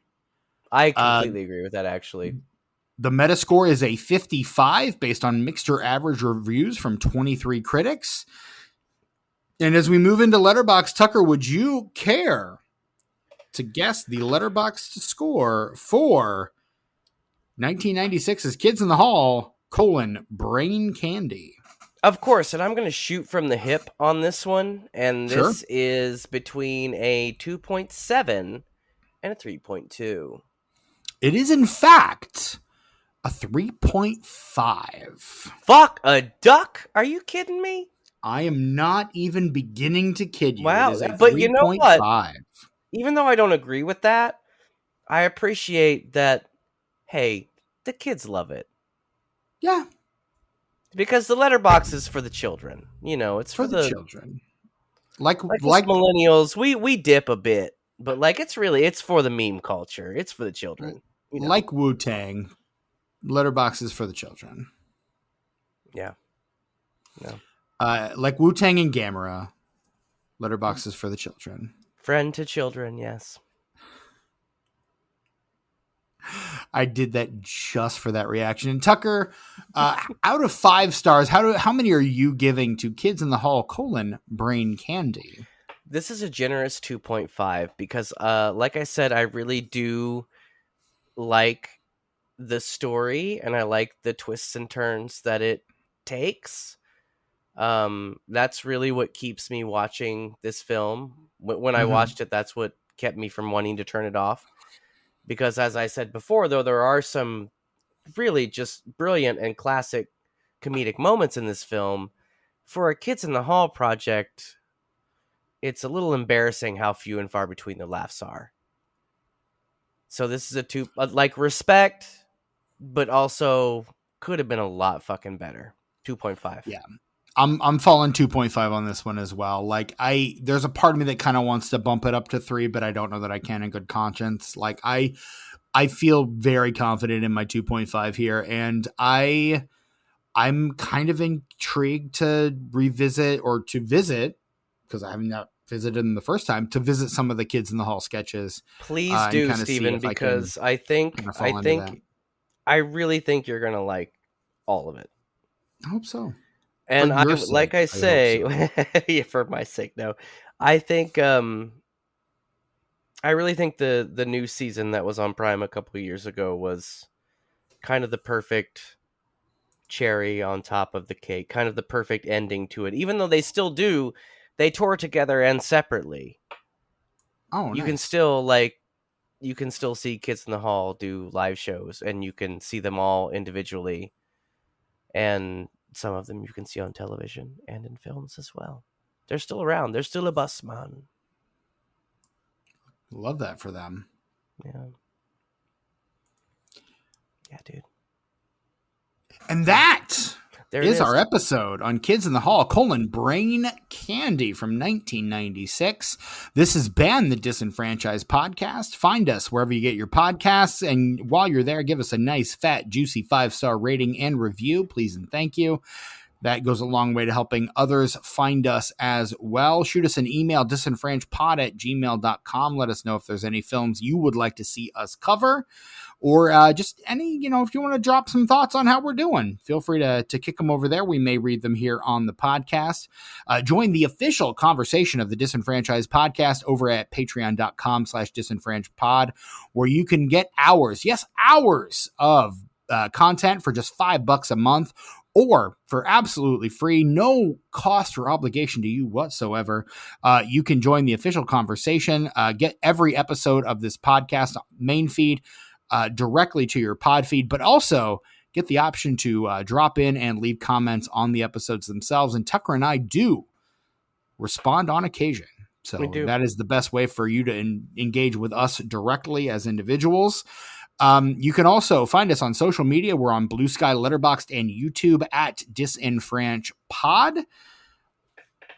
I completely agree with that, actually. The Metascore is a 55 based on mixed or average reviews from 23 critics. And as we move into Letterboxd, Tucker, would you care to guess the Letterboxd score for 1996's Kids in the Hall, Brain Candy? Of course, and I'm going to shoot from the hip on this one, and this is between a 2.7 and a 3.2. It is, in fact, a 3.5. Fuck a duck? Are you kidding me? I am not even beginning to kid you. Wow, but you know what? Even though I don't agree with that, I appreciate that, hey, the kids love it. Yeah. Because the Letterboxd is for the children. It's for the children. Like millennials, we dip a bit. But it's for the meme culture. It's for the children. Like Wu-Tang, Letterboxd is for the children. Yeah. No. Like Wu-Tang and Gamera, Letterboxd is for the children. Friend to children, yes. I did that just for that reaction. And Tucker, out of 5 stars, how many are you giving to Kids in the Hall, Brain Candy? This is a generous 2.5 because, like I said, I really do like the story and I like the twists and turns that it takes. That's really what keeps me watching this film. When I Mm-hmm. watched it, that's what kept me from wanting to turn it off. Because as I said before, though, there are some really just brilliant and classic comedic moments in this film. For a Kids in the Hall project, it's a little embarrassing how few and far between the laughs are. So this is like respect, but also could have been a lot fucking better. 2.5. Yeah. I'm falling 2.5 on this one as well. Like there's a part of me that kind of wants to bump it up to 3, but I don't know that I can in good conscience. Like I feel very confident in my 2.5 here, and I'm kind of intrigued to revisit or to visit, because I haven't not visited them the first time, to visit some of the Kids in the Hall sketches. Please And do, kind of see Steven, if I can because I kind of think fall into that. I really think you're gonna like all of it. I hope so. And For your like sake, I I hope say, so. yeah, for my sake, no. I think I really think the new season that was on Prime a couple of years ago was kind of the perfect cherry on top of the cake, kind of the perfect ending to it. Even though they tour together and separately. Oh, You can nice. still you can still see Kids in the Hall do live shows, and you can see them all individually, and some of them you can see on television and in films as well. They're still around. They're still a bus, man. Love that for them. Yeah. Yeah, dude. And that There it is our is. episode on Kids in the Hall, Brain Candy from 1996. This has been the Disenfranchised Podcast. Find us wherever you get your podcasts. And while you're there, give us a nice, fat, juicy 5-star rating and review, please and thank you. That goes a long way to helping others find us as well. Shoot us an email, disenfranchpod@gmail.com. Let us know if there's any films you would like to see us cover, or just any, if you want to drop some thoughts on how we're doing, feel free to kick them over there. We may read them here on the podcast. Join the official conversation of the Disenfranchised Podcast over at patreon.com/disenfranchpod, where you can get hours of content for just $5 a month, or for absolutely free, no cost or obligation to you whatsoever. You can join the official conversation, get every episode of this podcast main feed directly to your pod feed, but also get the option to drop in and leave comments on the episodes themselves. And Tucker and I do respond on occasion. So that is the best way for you to engage with us directly as individuals. You can also find us on social media. We're on Bluesky, Letterboxd, and YouTube at DisenfranchPod.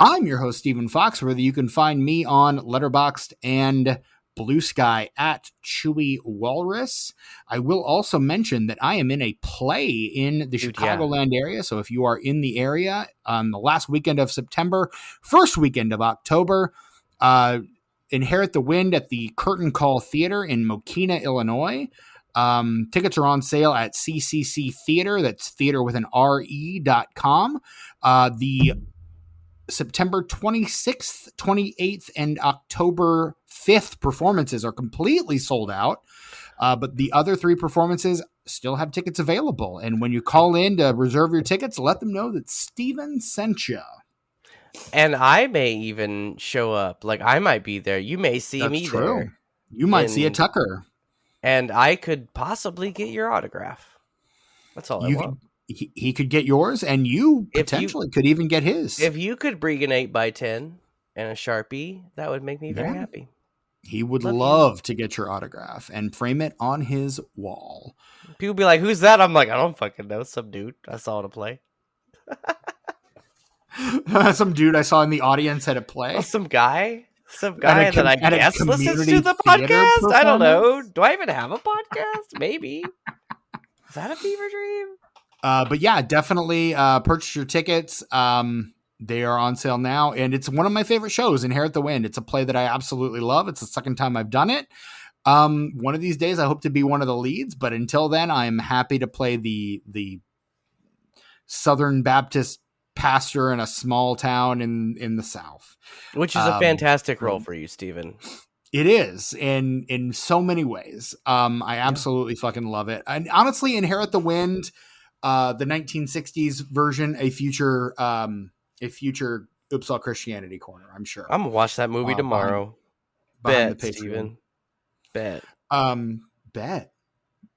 I'm your host, Stephen Foxworthy. You can find me on Letterboxd and Bluesky at Chewy Walrus. I will also mention that I am in a play in the Chicagoland area. So if you are in the area on the last weekend of September, first weekend of October, Inherit the Wind at the Curtain Call Theater in Mokina, Illinois. Tickets are on sale at CCC Theater. That's theater with an RE.com. The September 26th, 28th, and October 5th performances are completely sold out. But the other 3 performances still have tickets available. And when you call in to reserve your tickets, let them know that Steven sent you. And I may even show up. Like, I might be there. You may see me there. You might see a Tucker. And I could possibly get your autograph. That's all I want. He could get yours, and you potentially could even get his. If you could bring an 8x10 and a Sharpie, that would make me very happy. He would love to get your autograph and frame it on his wall. People be like, "Who's that?" I'm like, I don't fucking know. Some dude I saw at a play. Some dude I saw in the audience at a play. Oh, some guy that I guess listens to the podcast. I don't know. Do I even have a podcast? Maybe. Is that a fever dream? But yeah, definitely purchase your tickets. They are on sale now, and it's one of my favorite shows, Inherit the Wind. It's a play that I absolutely love. It's the second time I've done it. One of these days, I hope to be one of the leads, but until then, I'm happy to play the Southern Baptist pastor in a small town in the South. Which is a fantastic role for you, Stephen. It is in so many ways. I Yeah. absolutely fucking love it. And honestly, Inherit the Wind, the 1960s version, a future Oops All Christianity corner, I'm sure. I'm gonna watch that movie Behind tomorrow. behind the Bet, Patreon. Steven. Bet. Bet.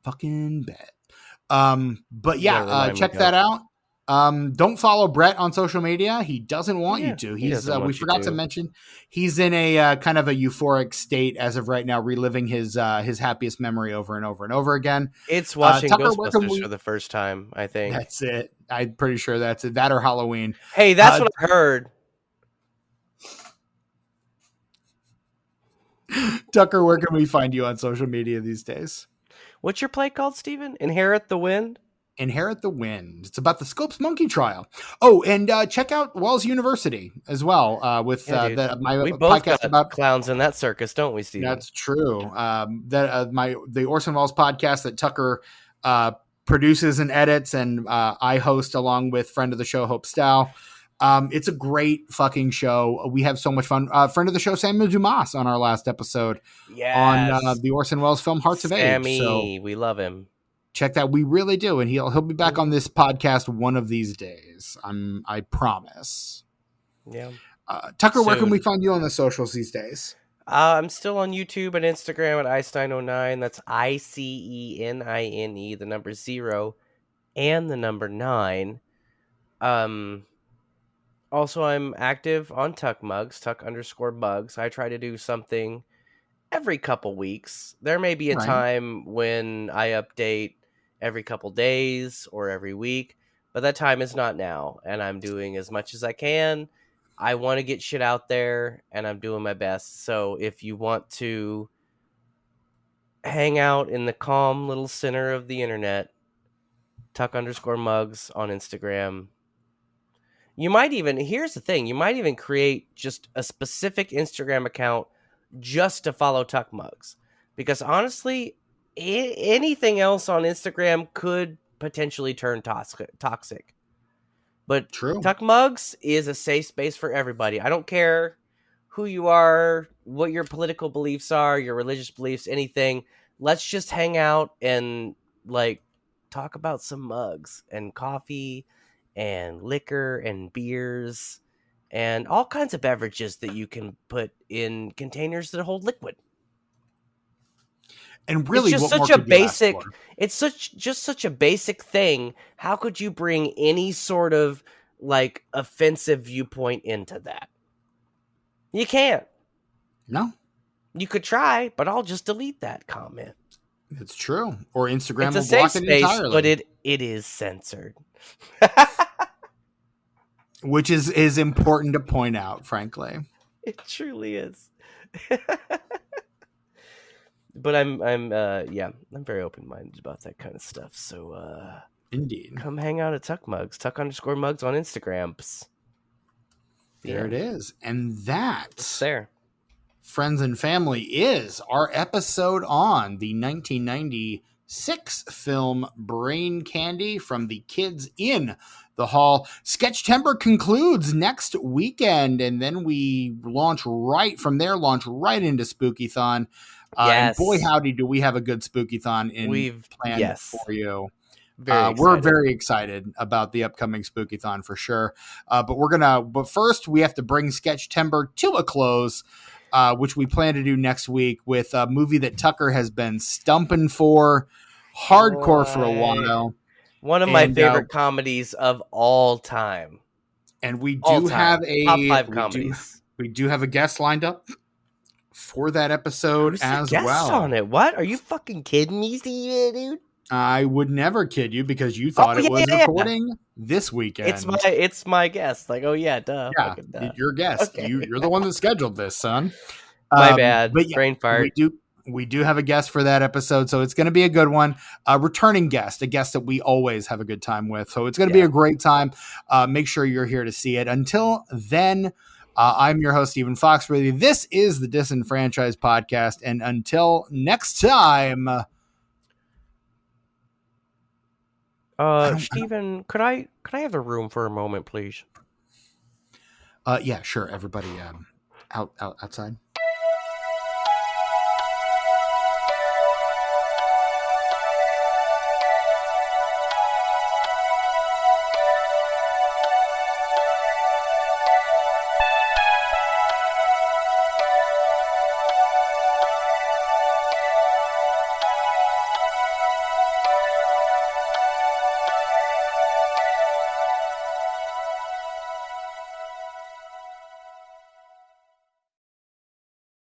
Fucking bet. But You gotta yeah, remind me, check though. that out. Don't follow Brett on social media. He doesn't want you Yeah, to. he He's doesn't we want you forgot to to. mention he's in a kind of a euphoric state as of right now, reliving his happiest memory over and over and over again. It's watching Tucker, where can Ghostbusters for we? the first time, I think. That's it. I'm pretty sure that's it. That or Halloween. Hey, that's what I heard. Tucker, where can we find you on social media these days? What's your play called, Steven? Inherit the Wind? Inherit the Wind. It's about the Scopes Monkey trial. Oh, and check out Wells University as well with Yeah, dude. my We both podcast got about. clowns in that circus, don't we, Steven? That's true. The Orson Welles podcast that Tucker produces and edits, and I host along with friend of the show Hope Stough. It's a great fucking show. We have so much fun. Friend of the show Samuel Dumas on our last episode on Yes. the Orson Welles film Hearts of Age. So Sammy, we love him. check that. We really do, and he'll be back on this podcast one of these days. I promise. Yeah. Tucker, where can Soon. we find you on the socials these days? I'm still on YouTube and Instagram at Ice909. That's ICENINE, the number 0 and the number 9. Also, I'm active on Tuck Mugs, Tuck_Mugs. I try to do something every couple weeks. There may be a Right. time when I update every couple days or every week, but that time is not now, and I'm doing as much as I can. I want to get shit out there, and I'm doing my best. So if you want to hang out in the calm little center of the internet, Tuck_Mugs on Instagram. You might even, here's the thing, you might even create just a specific Instagram account just to follow Tuck Mugs. Because honestly, anything else on Instagram could potentially turn toxic. But True. Tuck Mugs is a safe space for everybody. I don't care who you are, what your political beliefs are, your religious beliefs, anything. Let's just hang out and like talk about some mugs and coffee and liquor and beers and all kinds of beverages that you can put in containers that hold liquid. And really, it's just what such more a could you ask basic. for? It's such a basic thing. How could you bring any sort of like offensive viewpoint into that? You can't. No, You could try, but I'll just delete that comment. it's true. Or Instagram It's a will safe block it space, entirely, but it is censored. which is important to point out. Frankly, It truly is. But I'm very open-minded about that kind of stuff. So indeed, come hang out at Tuck Mugs, Tuck_Mugs on Instagram. there it is, and that It's there. friends and family is our episode on the 1996 film Brain Candy from the Kids in the Hall. Sketch-tember concludes next weekend, and then we launch right into Spooky-thon. Yes. And boy, howdy, do we have a good Spooky-thon planned for you. We're very excited about the upcoming Spooky-thon for sure. But first we have to bring Sketch-tember to a close, which we plan to do next week with a movie that Tucker has been stumping for hardcore for a while. One of my favorite comedies of all time. And we do have top 5 comedies. We do have a guest lined up for that episode as well. On it. What? Are you fucking kidding me, Steven, dude? I would never kid you because you thought it was recording this weekend. It's my guest. Like, oh yeah, duh. Yeah, duh. Your guest. Okay. You're the one that scheduled this, son. My bad. But yeah, brain fart. We do have a guest for that episode, so it's going to be a good one. A returning guest, a guest that we always have a good time with. So it's going to be a great time. Make sure you're here to see it. Until then, I'm your host, Stephen Foxworthy. This is the Disenfranchised Podcast. And until next time... Stephen, could I have the room for a moment, please? Yeah, sure. Everybody outside.